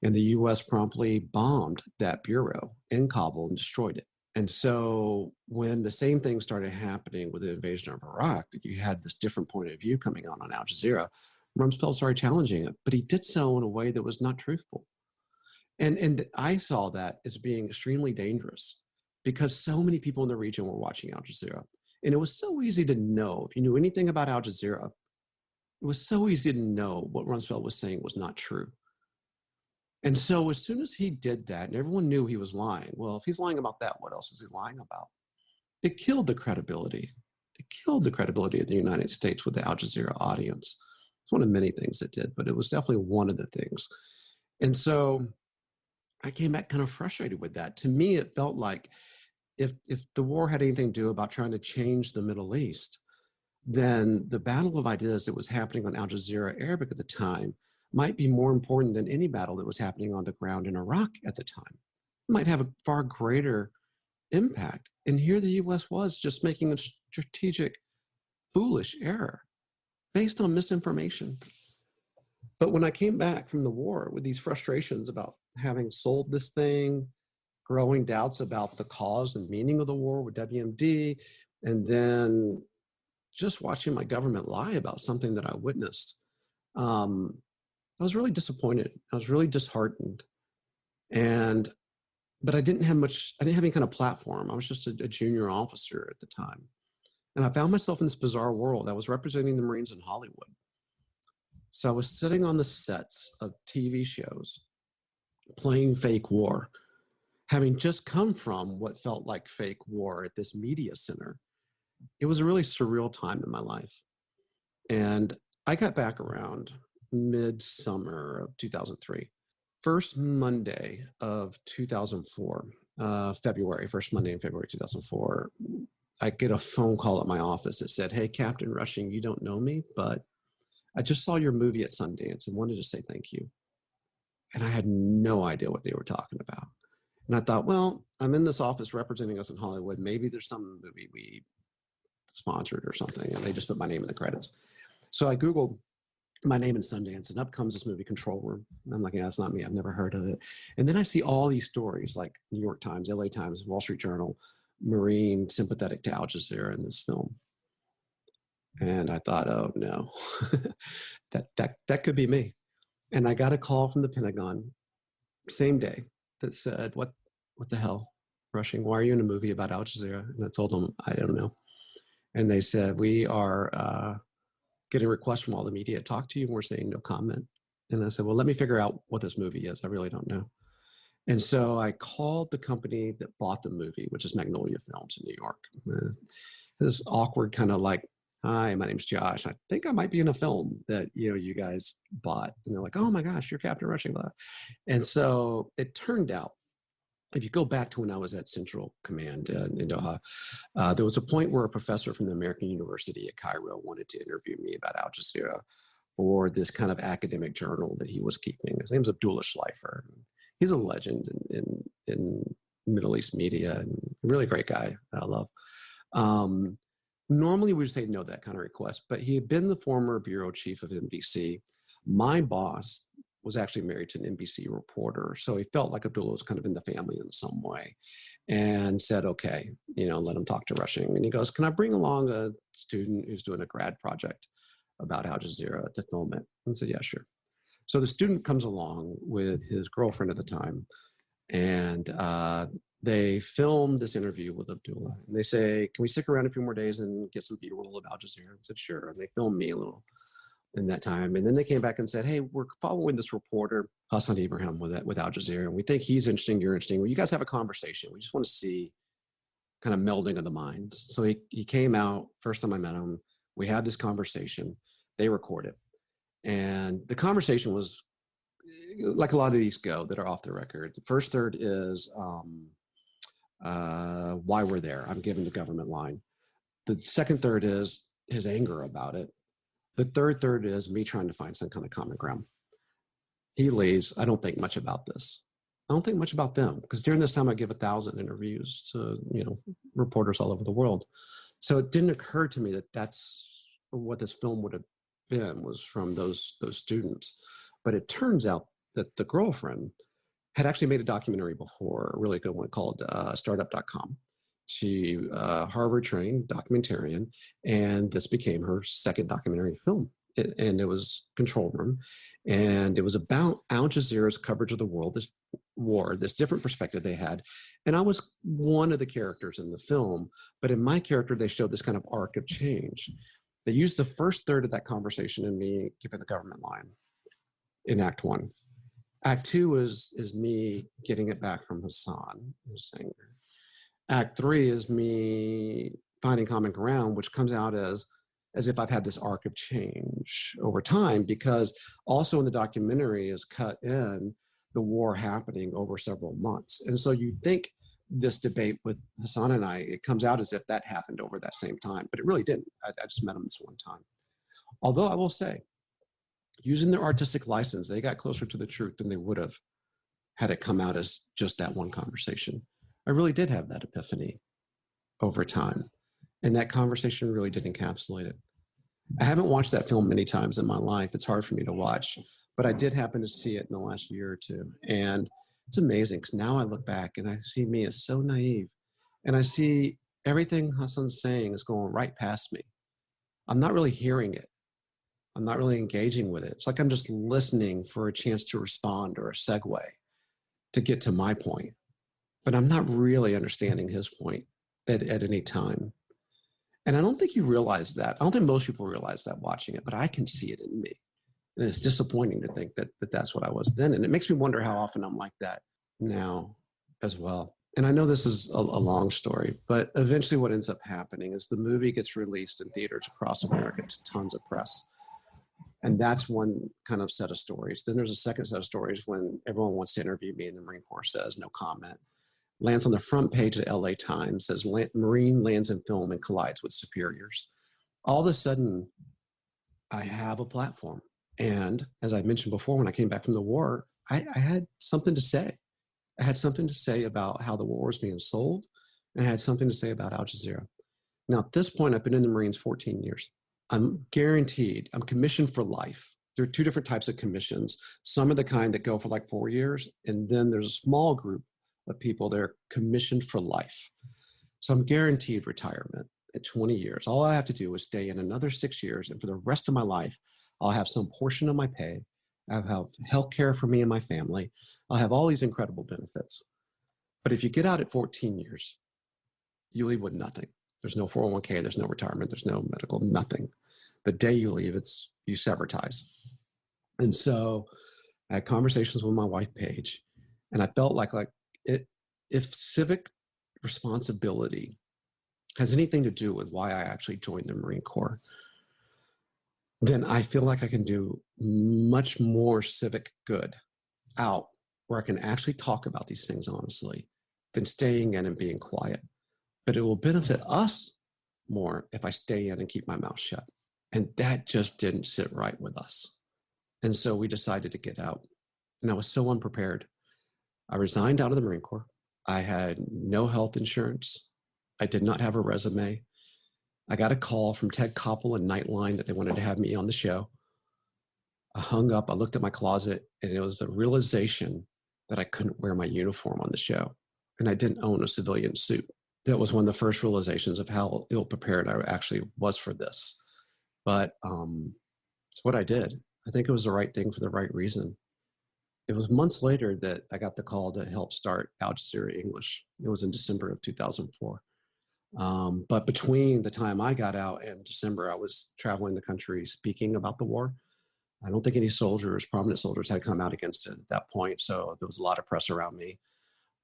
And the US promptly bombed that bureau in Kabul and destroyed it. And so when the same thing started happening with the invasion of Iraq, that you had this different point of view coming on Al Jazeera, Rumsfeld started challenging it, but he did so in a way that was not truthful. And I saw that as being extremely dangerous because so many people in the region were watching Al Jazeera. And it was so easy to know, if you knew anything about Al Jazeera, it was so easy to know what Rumsfeld was saying was not true. And so as soon as he did that, and everyone knew he was lying, well, if he's lying about that, what else is he lying about? It killed the credibility. It killed the credibility of the United States with the Al Jazeera audience. It's one of many things it did, but it was definitely one of the things. And so I came back kind of frustrated with that. To me, it felt like if the war had anything to do about trying to change the Middle East, then the battle of ideas that was happening on Al Jazeera Arabic at the time might be more important than any battle that was happening on the ground in Iraq at the time. It might have a far greater impact. And here the US was just making a strategic, foolish error based on misinformation. But when I came back from the war with these frustrations about having sold this thing, growing doubts about the cause and meaning of the war with WMD, and then just watching my government lie about something that I witnessed, I was really disappointed. I was really disheartened. But I didn't have any kind of platform. I was just a junior officer at the time. And I found myself in this bizarre world. I was representing the Marines in Hollywood. So I was sitting on the sets of TV shows, playing fake war, having just come from what felt like fake war at this media center. It was a really surreal time in my life. And I got back around midsummer of 2003. First Monday of 2004, February, first Monday in February 2004, I get a phone call at my office that said, "Hey, Captain Rushing, you don't know me, but I just saw your movie at Sundance and wanted to say thank you." And I had no idea what they were talking about. And I thought, well, I'm in this office representing us in Hollywood. Maybe there's some movie we sponsored or something. And they just put my name in the credits. So I Googled my name in Sundance, and up comes this movie, Control Room. And I'm like, yeah, that's not me. I've never heard of it. And then I see all these stories like New York Times, LA Times, Wall Street Journal, Marine sympathetic to Al Jazeera in this film. And I thought, oh no, that could be me. And I got a call from the Pentagon, same day, that said, what the hell, Rushing? Why are you in a movie about Al Jazeera? And I told them, I don't know. And they said, we are getting requests from all the media to talk to you, and we're saying no comment. And I said, well, let me figure out what this movie is. I really don't know. And so I called the company that bought the movie, which is Magnolia Films in New York. This awkward kind of like, "Hi, my name's Josh. I think I might be in a film that you guys bought." And they're like, "Oh my gosh, you're Captain Rushing." And so it turned out, if you go back to when I was at Central Command in Doha, there was a point where a professor from the American University at Cairo wanted to interview me about Al Jazeera for this kind of academic journal that he was keeping. His name's Abdullah Schleifer. He's a legend in Middle East media, and a really great guy that I love. Normally we would say no to that kind of request, but he had been the former bureau chief of NBC. My boss was actually married to an NBC reporter, so he felt like Abdullah was kind of in the family in some way, and said, okay, let him talk to Rushing. And he goes, "Can I bring along a student who's doing a grad project about Al Jazeera to film it?" And I said, "Yeah, sure." So the student comes along with his girlfriend at the time, and they film this interview with Abdullah. And they say, "Can we stick around a few more days and get some B-roll of Al Jazeera?" I said, "Sure." And they filmed me a little in that time. And then they came back and said, "Hey, we're following this reporter, Hassan Ibrahim, with Al Jazeera, and we think he's interesting, you're interesting. Well, you guys have a conversation. We just want to see kind of melding of the minds." So he came out, first time I met him. We had this conversation. They recorded. And the conversation was like a lot of these go that are off the record. The first third is why we're there. I'm giving the government line. The second third is his anger about it. The third is me trying to find some kind of common ground. He leaves. I don't think much about this. I don't think much about them, because during this time I give 1,000 interviews to reporters all over the world. So it didn't occur to me that that's what this film would have been, was from those students. But it turns out that the girlfriend had actually made a documentary before, a really good one called Startup.com. She Harvard trained documentarian, and this became her second documentary film. And it was Control Room, and it was about Al Jazeera's coverage of the world, this war, this different perspective they had. And I was one of the characters in the film, but in my character, they showed this kind of arc of change. They used the first third of that conversation in me giving the government line in Act 1. Act 2 is me getting it back from Hassan, who's saying. Act 3 is me finding common ground, which comes out as if I've had this arc of change over time, because also in the documentary is cut in the war happening over several months. And so you think this debate with Hassan and I, it comes out as if that happened over that same time, but it really didn't. I just met him this one time. Although I will say, using their artistic license, they got closer to the truth than they would have had it come out as just that one conversation. I really did have that epiphany over time. And that conversation really did encapsulate it. I haven't watched that film many times in my life. It's hard for me to watch, but I did happen to see it in the last year or two. And it's amazing because now I look back and I see me as so naive. And I see everything Hassan's saying is going right past me. I'm not really hearing it. I'm not really engaging with it. It's like I'm just listening for a chance to respond or a segue to get to my point. But I'm not really understanding his point at any time. And I don't think you realize that. I don't think most people realize that watching it, but I can see it in me. And it's disappointing to think that that's what I was then. And it makes me wonder how often I'm like that now as well. And I know this is a long story, but eventually what ends up happening is the movie gets released in theaters across America to tons of press. And that's one kind of set of stories. Then there's a second set of stories when everyone wants to interview me and the Marine Corps says no comment. Lands on the front page of the LA Times, says Marine lands in film and collides with superiors. All of a sudden, I have a platform. And as I mentioned before, when I came back from the war, I had something to say. I had something to say about how the war was being sold, and I had something to say about Al Jazeera. Now, at this point, I've been in the Marines 14 years. I'm guaranteed, I'm commissioned for life. There are two different types of commissions. Some are the kind that go for like 4 years, and then there's a small group of people that are commissioned for life. So I'm guaranteed retirement at 20 years. All I have to do is stay in another 6 years, and for the rest of my life, I'll have some portion of my pay. I'll have health care for me and my family. I'll have all these incredible benefits. But if you get out at 14 years, you leave with nothing. There's no 401k, there's no retirement, there's no medical, nothing. The day you leave, you sever ties. And so I had conversations with my wife, Paige, and I felt like if civic responsibility has anything to do with why I actually joined the Marine Corps, then I feel like I can do much more civic good out where I can actually talk about these things honestly than staying in and being quiet. But it will benefit us more if I stay in and keep my mouth shut. And that just didn't sit right with us. And so we decided to get out. And I was so unprepared. I resigned out of the Marine Corps. I had no health insurance. I did not have a resume. I got a call from Ted Koppel and Nightline that they wanted to have me on the show. I hung up, I looked at my closet, and it was a realization that I couldn't wear my uniform on the show. And I didn't own a civilian suit. That was one of the first realizations of how ill-prepared I actually was for this. But it's what I did. I think it was the right thing for the right reason. It was months later that I got the call to help start Al Jazeera English. It was in December of 2004. But between the time I got out and December, I was traveling the country speaking about the war. I don't think any soldiers, prominent soldiers, had come out against it at that point. So there was a lot of press around me.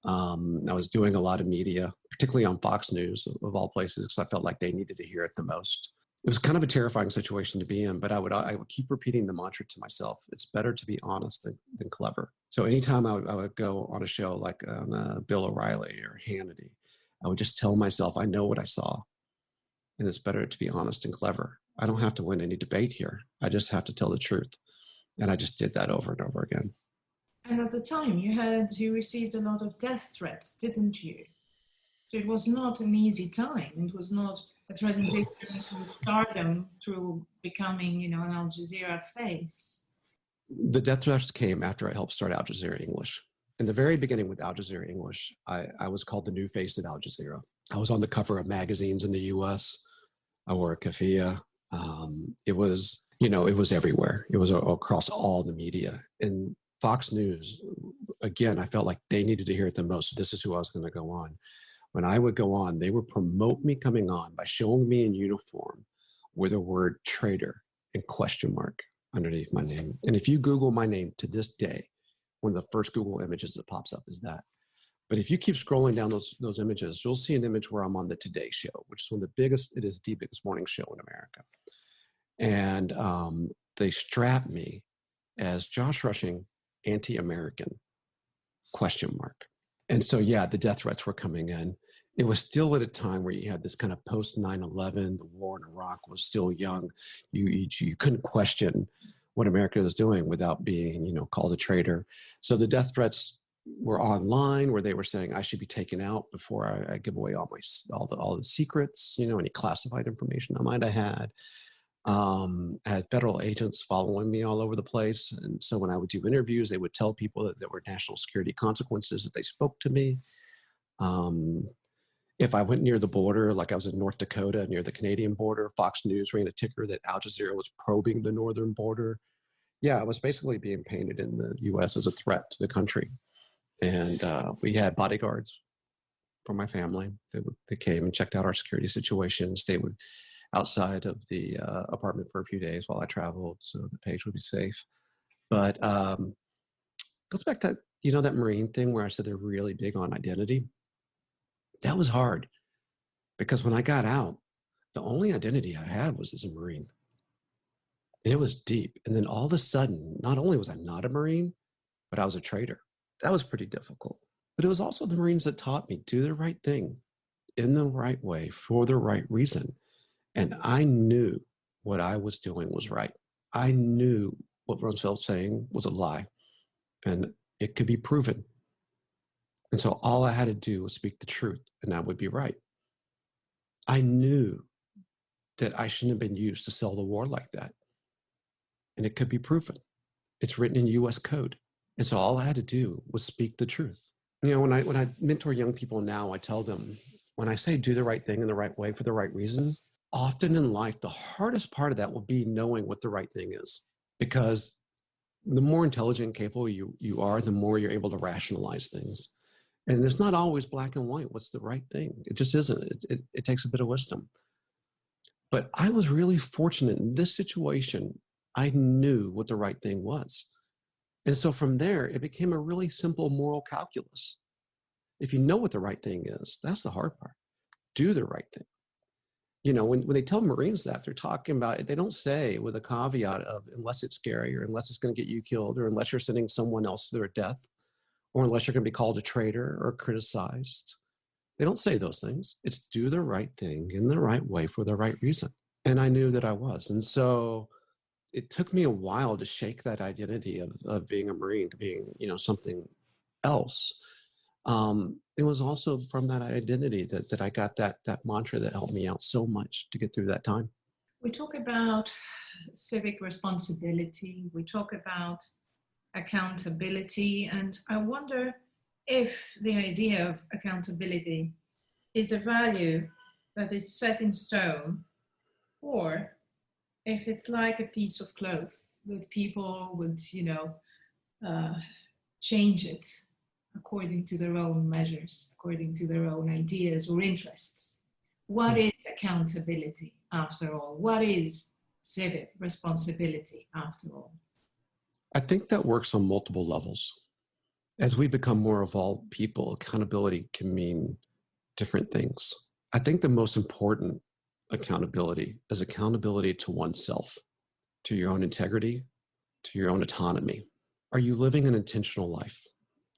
I was doing a lot of media, particularly on Fox News of all places, because I felt like they needed to hear it the most. It was kind of a terrifying situation to be in, but I would keep repeating the mantra to myself: it's better to be honest than clever. So anytime I would go on a show like on Bill O'Reilly or Hannity, I would just tell myself, I know what I saw, and it's better to be honest and clever. I don't have to win any debate here. I just have to tell the truth. And I just did that over and over again. And at the time, you received a lot of death threats, didn't you? So it was not an easy time. It was not a transition to stardom through becoming, an Al Jazeera face. The death threats came after I helped start Al Jazeera English. In the very beginning with Al Jazeera English, I was called the new face of Al Jazeera. I was on the cover of magazines in the US. I wore a keffiyeh. It was everywhere. It was across all the media. And Fox News, again, I felt like they needed to hear it the most. So this is who I was going to go on. When I would go on, they would promote me coming on by showing me in uniform with a word traitor and question mark underneath my name. And if you Google my name to this day, one of the first Google images that pops up is that. But if you keep scrolling down those images, you'll see an image where I'm on the Today Show, which is the biggest morning show in America. And they strap me as Josh Rushing, anti-American, question mark. And so, yeah, the death threats were coming in. It was still at a time where you had this kind of post 9/11, the war in Iraq was still young. You couldn't question what America was doing without being, called a traitor. So the death threats were online, where they were saying I should be taken out before I give away all the secrets, any classified information I might have had. I had federal agents following me all over the place. And so when I would do interviews, they would tell people that there were national security consequences if they spoke to me. If I went near the border, like I was in North Dakota near the Canadian border, Fox News ran a ticker that Al Jazeera was probing the northern border. Yeah, I was basically being painted in the US as a threat to the country. And we had bodyguards for my family. They came and checked out our security situation, stayed outside of the apartment for a few days while I traveled so the page would be safe. But goes back to, that Marine thing where I said they're really big on identity. That was hard because when I got out, the only identity I had was as a Marine. And it was deep. And then all of a sudden, not only was I not a Marine, but I was a traitor. That was pretty difficult. But it was also the Marines that taught me, do the right thing in the right way for the right reason. And I knew what I was doing was right. I knew what Rumsfeld was saying was a lie and it could be proven. And so all I had to do was speak the truth and that would be right. I knew that I shouldn't have been used to sell the war like that. And it could be proven. It's written in US code. And so all I had to do was speak the truth. When I mentor young people now, I tell them, when I say do the right thing in the right way for the right reason, often in life, the hardest part of that will be knowing what the right thing is. Because the more intelligent and capable you are, the more you're able to rationalize things. And it's not always black and white. What's the right thing? It just isn't. It takes a bit of wisdom. But I was really fortunate in this situation. I knew what the right thing was. And so from there, it became a really simple moral calculus. If you know what the right thing is, that's the hard part. Do the right thing. When they tell Marines that, they're talking about it, they don't say with a caveat of unless it's scary or unless it's going to get you killed or unless you're sending someone else to their death or unless you're going to be called a traitor or criticized. They don't say those things. It's do the right thing in the right way for the right reason. And I knew that I was. And so it took me a while to shake that identity of being a Marine to being, something else. It was also from that identity that I got that mantra that helped me out so much to get through that time. We talk about civic responsibility. We talk about accountability. And I wonder if the idea of accountability is a value that is set in stone, or if it's like a piece of clothes that people would, change it according to their own measures, according to their own ideas or interests. What is accountability after all? What is civic responsibility after all? I think that works on multiple levels. As we become more evolved people, accountability can mean different things. I think the most important accountability is accountability to oneself, to your own integrity, to your own autonomy. Are you living an intentional life?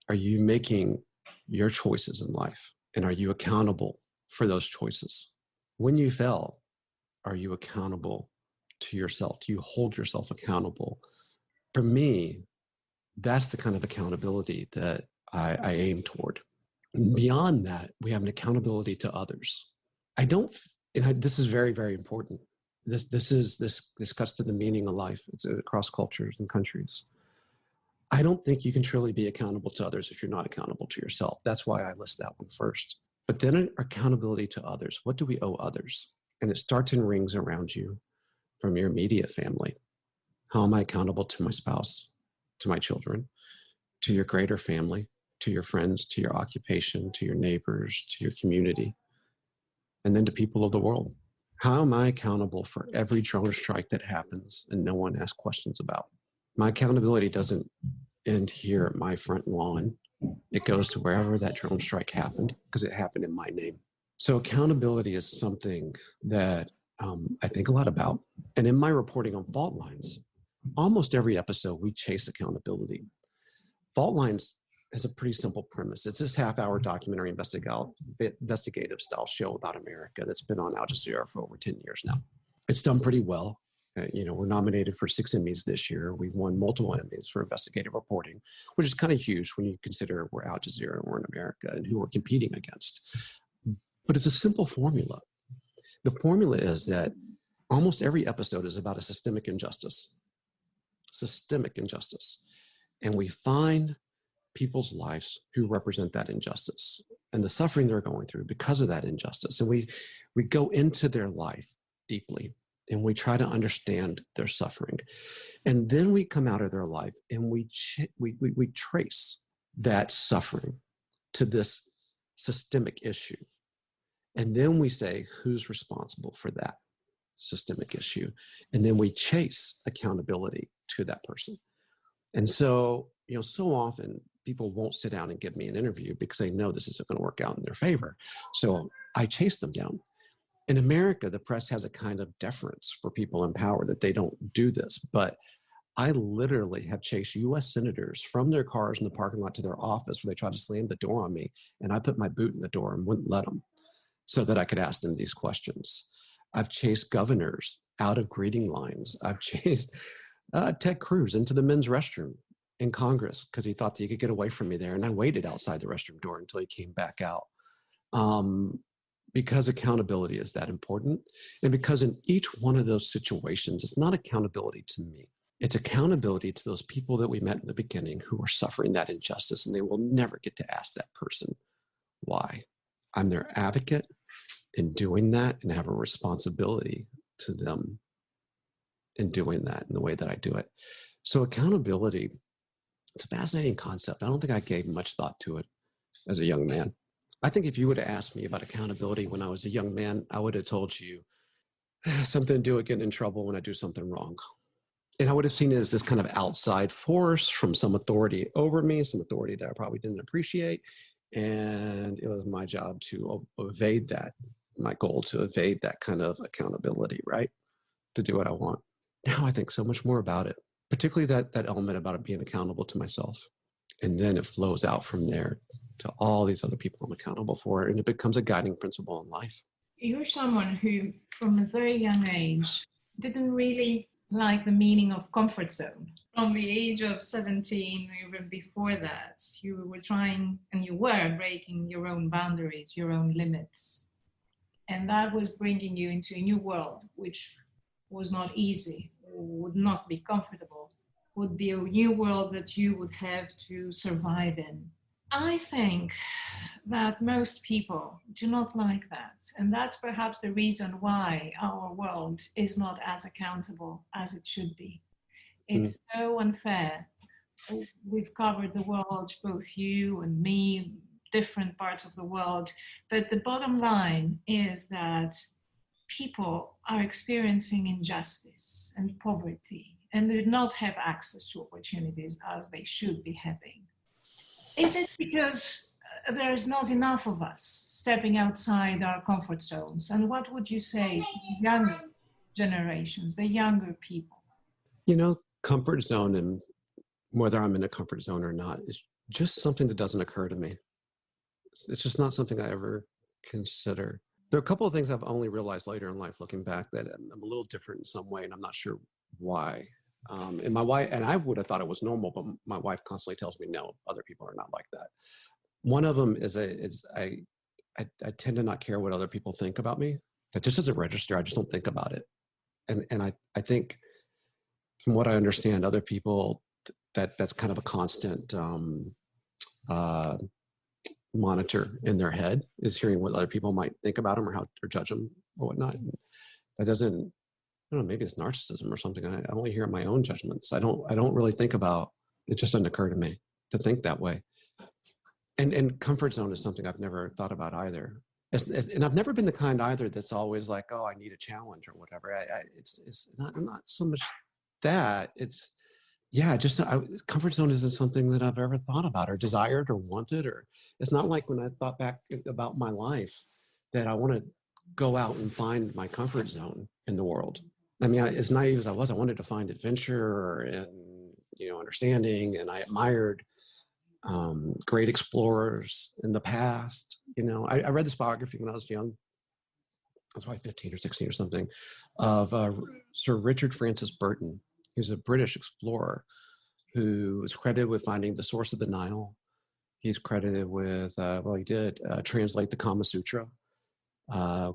Are you making your choices in life? And are you accountable for those choices? When you fail, are you accountable to yourself? Do you hold yourself accountable? For me, that's the kind of accountability that I aim toward. Beyond that, we have an accountability to others. This is very, very important. This cuts to the meaning of life. It's across cultures and countries. I don't think you can truly be accountable to others if you're not accountable to yourself. That's why I list that one first. But then accountability to others. What do we owe others? And it starts and rings around you from your immediate family. How am I accountable to my spouse, to my children, to your greater family, to your friends, to your occupation, to your neighbors, to your community, and then to people of the world? How am I accountable for every drone strike that happens and no one asks questions about? My accountability doesn't end here at my front lawn. It goes to wherever that drone strike happened because it happened in my name. So accountability is something that I think a lot about. And in my reporting on fault lines, almost every episode we chase accountability. Fault lines has a pretty simple premise. It's this half-hour documentary investigative style show about America that's been on Al Jazeera for over 10 years now. It's done pretty well. We're nominated for 6 Emmys this year. We've won multiple Emmys for investigative reporting, which is kind of huge when you consider we're Al Jazeera and we're in America and who we're competing against. But it's a simple formula. The formula is that almost every episode is about a systemic injustice. And we find people's lives who represent that injustice and the suffering they're going through because of that injustice. And we go into their life deeply and we try to understand their suffering. And then we come out of their life and we trace that suffering to this systemic issue. And then we say, who's responsible for that systemic issue? And then we chase accountability to that person. And so, so often people won't sit down and give me an interview because they know this isn't going to work out in their favor. So I chase them down. In America, the press has a kind of deference for people in power that they don't do this. But I literally have chased U.S. senators from their cars in the parking lot to their office where they tried to slam the door on me. And I put my boot in the door and wouldn't let them so that I could ask them these questions. I've chased governors out of greeting lines. I've chased Ted Cruz into the men's restroom in Congress because he thought that he could get away from me there. And I waited outside the restroom door until he came back out. Because accountability is that important. And because in each one of those situations, it's not accountability to me. It's accountability to those people that we met in the beginning who are suffering that injustice, and they will never get to ask that person why. I'm their advocate in doing that and have a responsibility to them in doing that in the way that I do it. So accountability, it's a fascinating concept. I don't think I gave much thought to it as a young man. I think if you would have asked me about accountability when I was a young man, I would have told you something to do with getting in trouble when I do something wrong. And I would have seen it as this kind of outside force from some authority over me, some authority that I probably didn't appreciate. And it was my job to evade that, my goal to evade that kind of accountability, right? To do what I want. Now I think so much more about it, particularly that element about it being accountable to myself. And then it flows out from there to all these other people I'm accountable for, and it becomes a guiding principle in life. You're someone who, from a very young age, didn't really like the meaning of comfort zone. From the age of 17, even before that, you were trying, and you were breaking your own boundaries, your own limits. And that was bringing you into a new world, which was not easy, would not be comfortable, would be a new world that you would have to survive in. I think that most people do not like that. And that's perhaps the reason why our world is not as accountable as it should be. It's so unfair. We've covered the world, both you and me, different parts of the world. But the bottom line is that people are experiencing injustice and poverty and do not have access to opportunities as they should be having. Is it because there's not enough of us stepping outside our comfort zones? And what would you say to these younger generations, the younger people? Comfort zone, and whether I'm in a comfort zone or not, is just something that doesn't occur to me. It's just not something I ever consider. There are a couple of things I've only realized later in life, looking back, that I'm a little different in some way, and I'm not sure why. And my wife, and I would have thought it was normal, but my wife constantly tells me, no, other people are not like that. One of them is I tend to not care what other people think about me. That just doesn't register. I just don't think about it. And I think, from what I understand, other people, that's kind of a constant monitor in their head, is hearing what other people might think about them or judge them or whatnot. That doesn't, I don't know, maybe it's narcissism or something. I only hear my own judgments. I don't really think about, it just doesn't occur to me to think that way. And comfort zone is something I've never thought about either. And I've never been the kind either that's always like, oh, I need a challenge or whatever. It's not so much that. It's, comfort zone isn't something that I've ever thought about or desired or wanted. Or it's not like when I thought back about my life that I want to go out and find my comfort zone in the world. I mean, as naive as I wanted to find adventure and, understanding, and I admired great explorers in the past. You know, I read this biography when I was young. I was probably 15 or 16 or something, of Sir Richard Francis Burton. He's a British explorer who is credited with finding the source of the Nile. He's credited with, he did translate the Kama Sutra,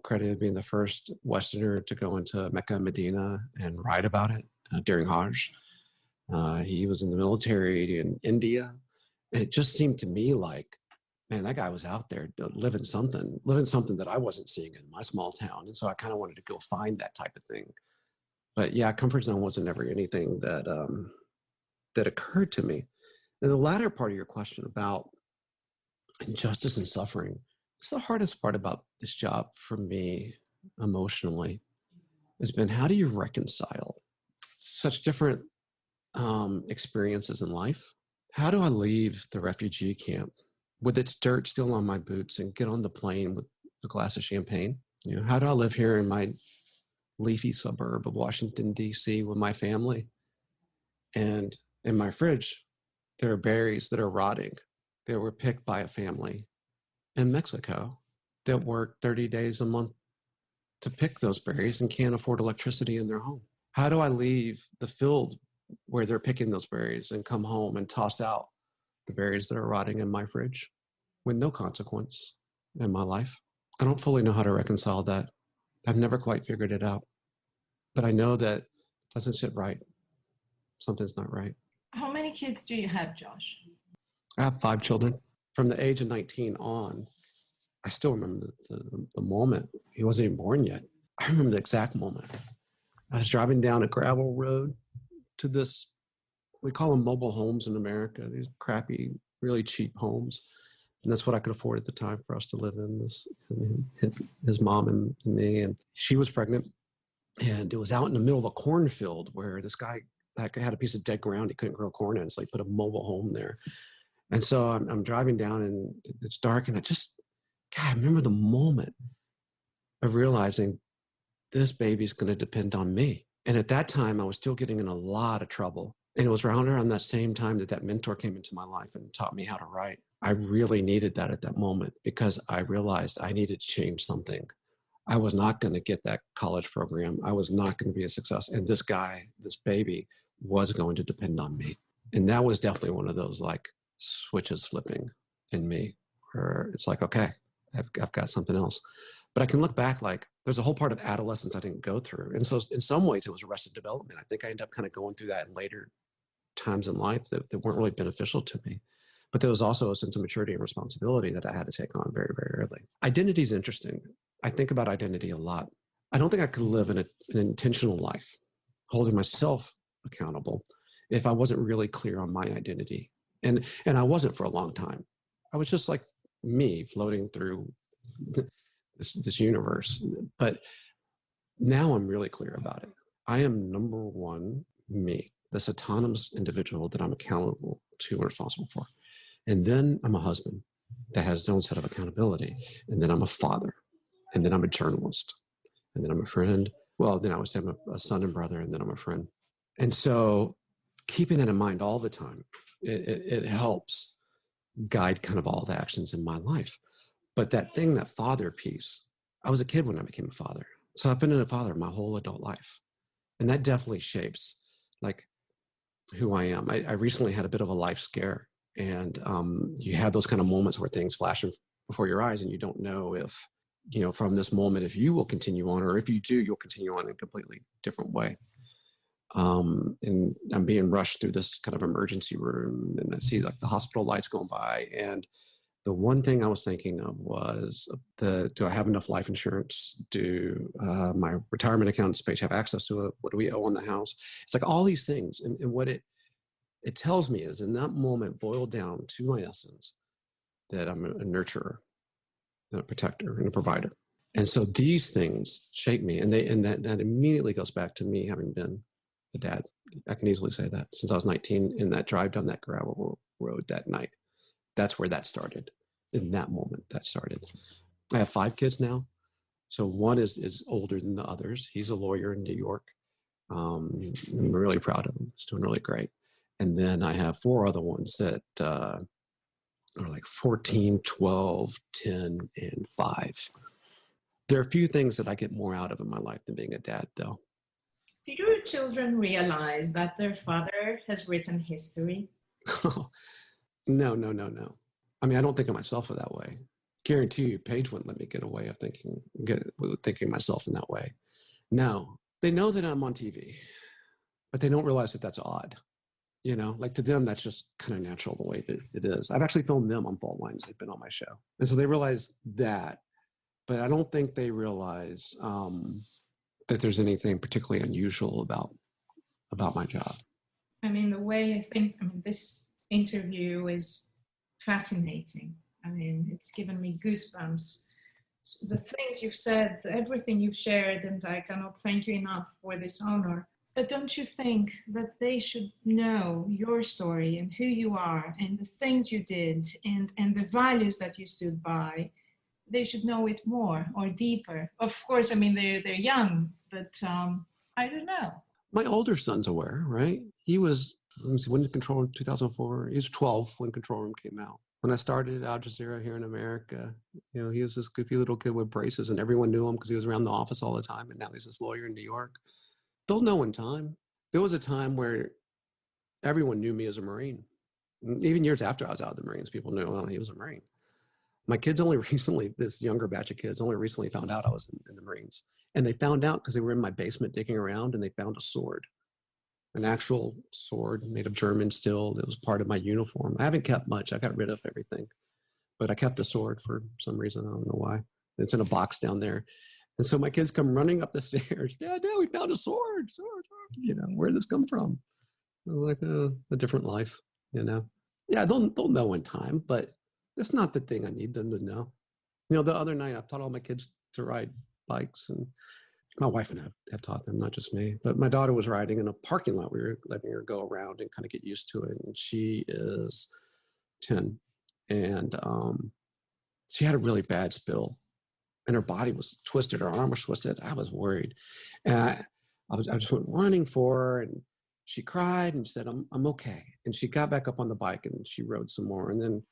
credited being the first Westerner to go into Mecca and Medina and write about it during Hajj. He was in the military in India. And it just seemed to me like, man, that guy was out there living something that I wasn't seeing in my small town. And so I kind of wanted to go find that type of thing. But yeah, comfort zone wasn't ever anything that that occurred to me. And the latter part of your question about injustice and suffering, it's the hardest part about this job for me emotionally has been, how do you reconcile such different experiences in life? How do I leave the refugee camp with its dirt still on my boots and get on the plane with a glass of champagne? You know, how do I live here in my leafy suburb of Washington, D.C. with my family? And in my fridge, there are berries that are rotting. They were picked by a family in Mexico that work 30 days a month to pick those berries and can't afford electricity in their home. How do I leave the field where they're picking those berries and come home and toss out the berries that are rotting in my fridge with no consequence in my life? I don't fully know how to reconcile that. I've never quite figured it out, but I know that it doesn't sit right. Something's not right. How many kids do you have, Josh? I have 5 children. From the age of 19 on, I still remember the moment. He wasn't even born yet. I remember the exact moment. I was driving down a gravel road to this, we call them mobile homes in America, these crappy, really cheap homes. And that's what I could afford at the time for us to live in, his mom and me. And she was pregnant. And it was out in the middle of a cornfield where this guy had a piece of dead ground he couldn't grow corn in. So he put a mobile home there. And so I'm driving down and it's dark. And I remember the moment of realizing this baby's going to depend on me. And at that time, I was still getting in a lot of trouble. And it was around that same time that mentor came into my life and taught me how to write. I really needed that at that moment because I realized I needed to change something. I was not going to get that college program. I was not going to be a success. And this baby was going to depend on me. And that was definitely one of those like switches flipping in me where it's like, okay, I've got something else. But I can look back, like there's a whole part of adolescence I didn't go through. And so in some ways it was arrested development. I think I ended up kind of going through that in later times in life that weren't really beneficial to me. But there was also a sense of maturity and responsibility that I had to take on very, very early. Identity is interesting. I think about identity a lot. I don't think I could live an intentional life, holding myself accountable, if I wasn't really clear on my identity. And I wasn't for a long time. I was just like me floating through this universe. But now I'm really clear about it. I am number one, me, this autonomous individual that I'm accountable to and responsible for. And then I'm a husband that has his own set of accountability. And then I'm a father. And then I'm a journalist. And then I'm a friend. Well, then I would say I'm a son and brother, and then I'm a friend. And so keeping that in mind all the time, it helps guide kind of all the actions in my life. But that father piece, I was a kid when I became a father. So I've been a father my whole adult life. And that definitely shapes like who I am. I recently had a bit of a life scare. And you have those kind of moments where things flash before your eyes and you don't know if, from this moment, if you will continue on, or if you do, you'll continue on in a completely different way. And I'm being rushed through this kind of emergency room and I see like the hospital lights going by. And the one thing I was thinking of was do I have enough life insurance? Do my retirement account space have access to it? What do we owe on the house? It's like all these things. And what it tells me is in that moment boiled down to my essence that I'm a nurturer and a protector and a provider. And so these things shape me. And that immediately goes back to me having been a dad. I can easily say that since I was 19 in that drive down that gravel road that night. That's where that started. In that moment, that started. I have 5 kids now. So one is older than the others. He's a lawyer in New York. I'm really proud of him. He's doing really great. And then I have 4 other ones that are like 14, 12, 10, and 5. There are a few things that I get more out of in my life than being a dad, though. Do your children realize that their father has written history? No. I mean, I don't think of myself that way. Guarantee you, Paige wouldn't let me get away of thinking myself in that way. No, they know that I'm on TV, but they don't realize that that's odd. You know, like to them, that's just kind of natural the way it is. I've actually filmed them on fault lines. They've been on my show. And so they realize that, but I don't think they realize that there's anything particularly unusual about my job. I mean, the way this interview is fascinating. I mean, it's given me goosebumps. The things you've said, everything you've shared, and I cannot thank you enough for this honor. But don't you think that they should know your story and who you are and the things you did and the values that you stood by? They should know it more or deeper. Of course, I mean, they're young, but I don't know. My older son's aware, right? He was, when did Control Room 2004? He was 12 when Control Room came out. When I started at Al Jazeera here in America, you know, he was this goofy little kid with braces and everyone knew him because he was around the office all the time. And now he's this lawyer in New York. They'll know in time. There was a time where everyone knew me as a Marine. Even years after I was out of the Marines, people knew, well, he was a Marine. My kids only recently, this younger batch of kids only recently found out I was in the Marines. And they found out because they were in my basement digging around and they found a sword, an actual sword made of German steel that was part of my uniform. I haven't kept much. I got rid of everything. But I kept the sword for some reason. I don't know why. It's in a box down there. And so my kids come running up the stairs. Dad, we found a sword. You know, where did this come from? I'm like, a different life, you know. Yeah, they'll know in time, but it's not the thing I need them to know. You know, the other night, I've taught all my kids to ride bikes, and my wife and I have taught them, not just me. But my daughter was riding in a parking lot. We were letting her go around and kind of get used to it. And she is 10. And she had a really bad spill. And her body was twisted. Her arm was twisted. I was worried. And I just went running for her. And she cried and she said, I'm okay. And she got back up on the bike and she rode some more. And then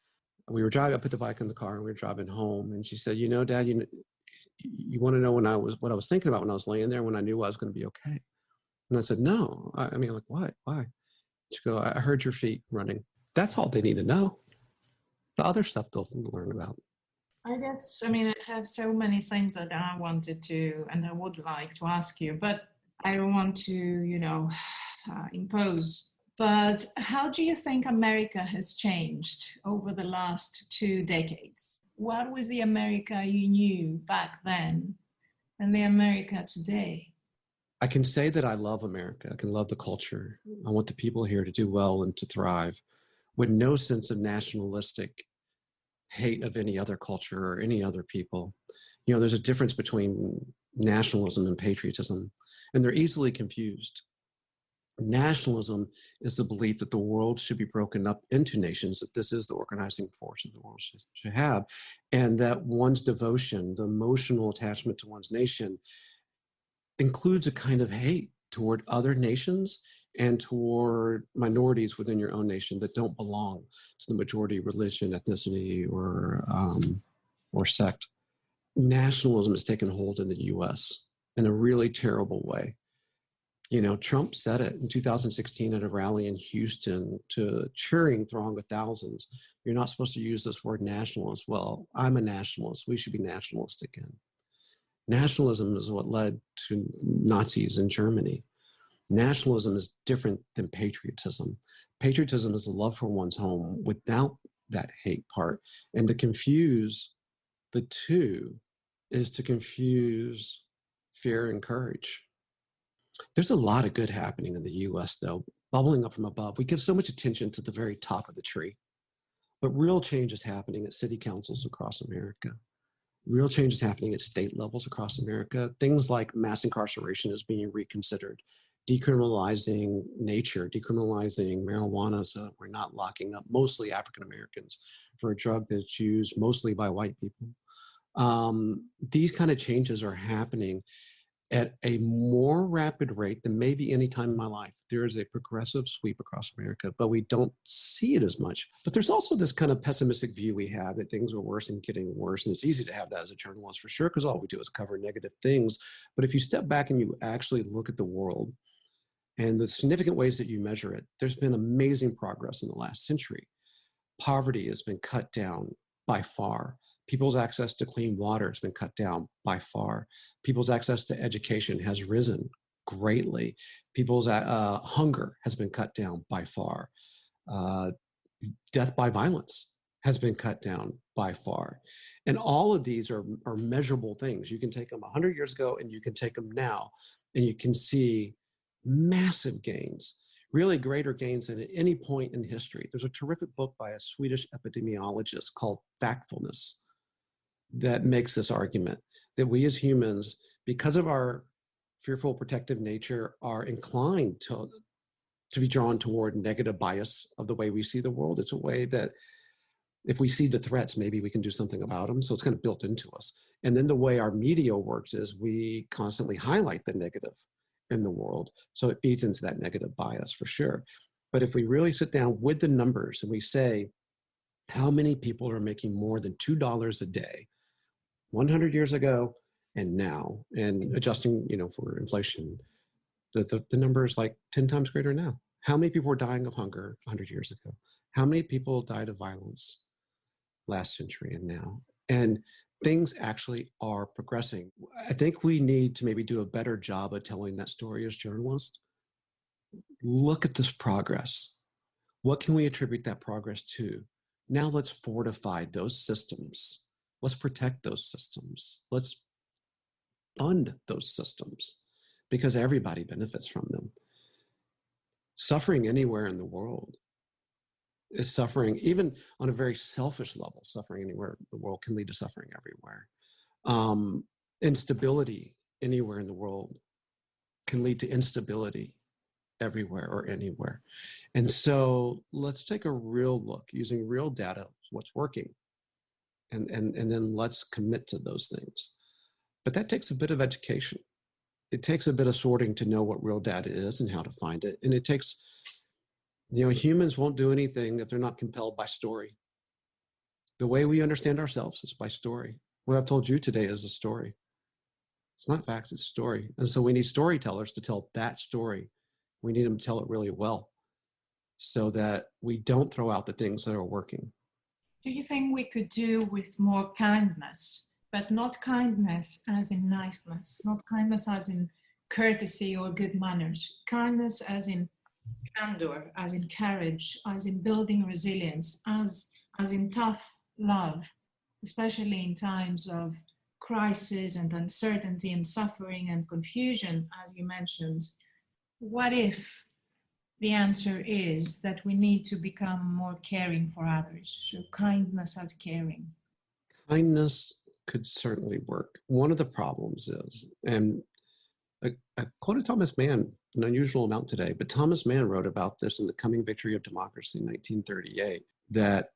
we were driving, I put the bike in the car and we were driving home. And she said, you know, Dad, you want to know what I was thinking about when I was laying there when I knew I was going to be okay? And I said, no. I mean, like, why? She go, I heard your feet running. That's all they need to know. The other stuff they'll learn about. I guess, I mean, I have so many things that I wanted to, and I would like to ask you, but I don't want to, you know, impose. But how do you think America has changed over the last 2 decades? What was the America you knew back then and the America today? I can say that I love America. I can love the culture. I want the people here to do well and to thrive with no sense of nationalistic hate of any other culture or any other people. You know, there's a difference between nationalism and patriotism, and they're easily confused. Nationalism is the belief that the world should be broken up into nations, that this is the organizing force that the world should have, and that one's devotion, the emotional attachment to one's nation, includes a kind of hate toward other nations and toward minorities within your own nation that don't belong to the majority religion, ethnicity, or sect. Nationalism has taken hold in the US in a really terrible way. You know, Trump said it in 2016 at a rally in Houston to a cheering throng of thousands. You're not supposed to use this word nationalist. Well, I'm a nationalist. We should be nationalist again. Nationalism is what led to Nazis in Germany. Nationalism is different than patriotism. Patriotism is the love for one's home without that hate part. And to confuse the two is to confuse fear and courage. There's a lot of good happening in the US, though, bubbling up from above. We give so much attention to the very top of the tree. But real change is happening at city councils across America. Real change is happening at state levels across America. Things like mass incarceration is being reconsidered. Decriminalizing nature, decriminalizing marijuana, so we're not locking up mostly African Americans for a drug that's used mostly by white people. These kind of changes are happening. at a more rapid rate than maybe any time in my life. There is a progressive sweep across America, but we don't see it as much. But there's also this kind of pessimistic view we have that things are worse and getting worse. And it's easy to have that as a journalist for sure, because all we do is cover negative things. But if you step back and you actually look at the world and the significant ways that you measure it, there's been amazing progress in the last century. Poverty has been cut down by far. People's access to clean water has been cut down by far. People's access to education has risen greatly. People's hunger has been cut down by far. Death by violence has been cut down by far. And all of these are measurable things. You can take them 100 years ago and you can take them now, and you can see massive gains, really greater gains than at any point in history. There's a terrific book by a Swedish epidemiologist called Factfulness that makes this argument that we as humans, because of our fearful protective nature, are inclined to be drawn toward negative bias of the way we see the world. It's a way that if we see the threats, maybe we can do something about them. So it's kind of built into us. And then the way our media works is we constantly highlight the negative in the world. So it feeds into that negative bias for sure. But if we really sit down with the numbers and we say, how many people are making more than $2 a day 100 years ago and now, and adjusting, for inflation, the number is like 10 times greater now. How many people were dying of hunger 100 years ago? How many people died of violence last century and now? And things actually are progressing. I think we need to maybe do a better job of telling that story as journalists. Look at this progress. What can we attribute that progress to? Now let's fortify those systems. Let's protect those systems. Let's fund those systems because everybody benefits from them. Suffering anywhere in the world is suffering, even on a very selfish level. Suffering anywhere in the world can lead to suffering everywhere. Instability anywhere in the world can lead to instability everywhere or anywhere. And so let's take a real look using real data, what's working, and then let's commit to those things. But that takes a bit of education. It takes a bit of sorting to know what real data is and how to find it. And it takes, humans won't do anything if they're not compelled by story. The way we understand ourselves is by story. What I've told you today is a story. It's not facts, it's story. And so we need storytellers to tell that story. We need them to tell it really well so that we don't throw out the things that are working. Do you think we could do with more kindness, but not kindness as in niceness, not kindness as in courtesy or good manners, kindness as in candor, as in courage, as in building resilience, as in tough love, especially in times of crisis and uncertainty and suffering and confusion, as you mentioned? What if the answer is that we need to become more caring for others? So kindness as caring. Kindness could certainly work. One of the problems is, and I quoted Thomas Mann an unusual amount today, but Thomas Mann wrote about this in The Coming Victory of Democracy in 1938, that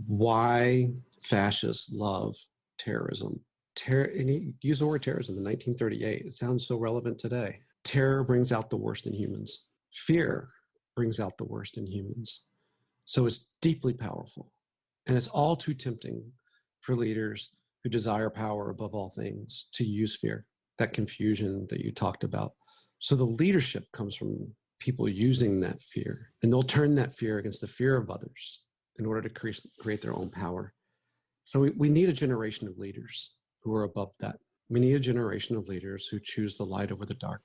why fascists love terrorism. And he used the word terrorism in 1938. It sounds so relevant today. Terror brings out the worst in humans. Fear brings out the worst in humans. So it's deeply powerful. And it's all too tempting for leaders who desire power above all things to use fear, that confusion that you talked about. So the leadership comes from people using that fear, and they'll turn that fear against the fear of others in order to create their own power. So we need a generation of leaders who are above that. We need a generation of leaders who choose the light over the dark,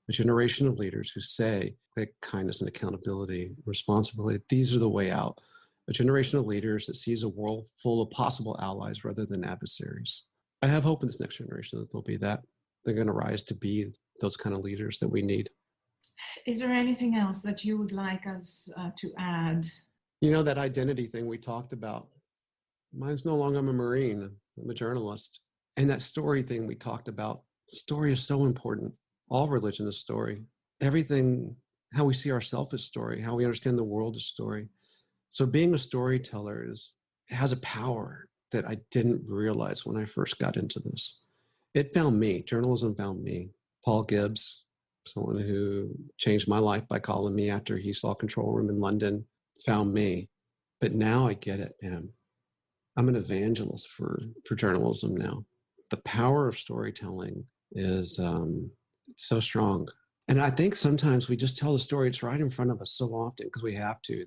a generation of leaders who say that kindness and accountability, responsibility, these are the way out. A generation of leaders that sees a world full of possible allies rather than adversaries. I have hope in this next generation that they'll be that. They're going to rise to be those kind of leaders that we need. Is there anything else that you would like us to add? That identity thing we talked about. Mine's no longer I'm a Marine, I'm a journalist. And that story thing we talked about, story is so important. All religion is story. Everything, how we see ourselves is story, how we understand the world is story. So being a storyteller has a power that I didn't realize when I first got into this. It found me, journalism found me. Paul Gibbs, someone who changed my life by calling me after he saw Control Room in London, found me. But now I get it, man. I'm an evangelist for journalism now. The power of storytelling is so strong. And I think sometimes we just tell the story. It's right in front of us so often because we have to.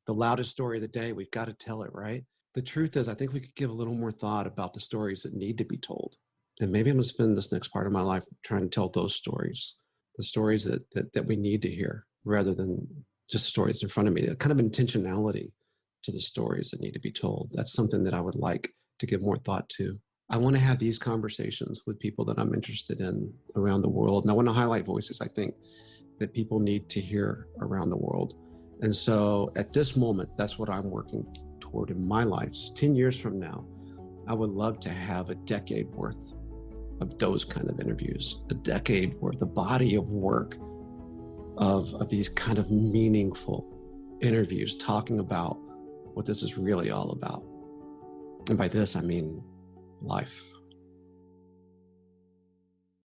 The loudest story of the day, we've got to tell it, right? The truth is, I think we could give a little more thought about the stories that need to be told. And maybe I'm going to spend this next part of my life trying to tell those stories, the stories that we need to hear, rather than just stories in front of me. A kind of intentionality to the stories that need to be told. That's something that I would like to give more thought to. I want to have these conversations with people that I'm interested in around the world. And I want to highlight voices I think that people need to hear around the world. And so at this moment, that's what I'm working toward in my life. 10 years from now, I would love to have a decade worth of those kind of interviews, a decade worth, a body of work of these kind of meaningful interviews talking about what this is really all about. And by this, I mean life.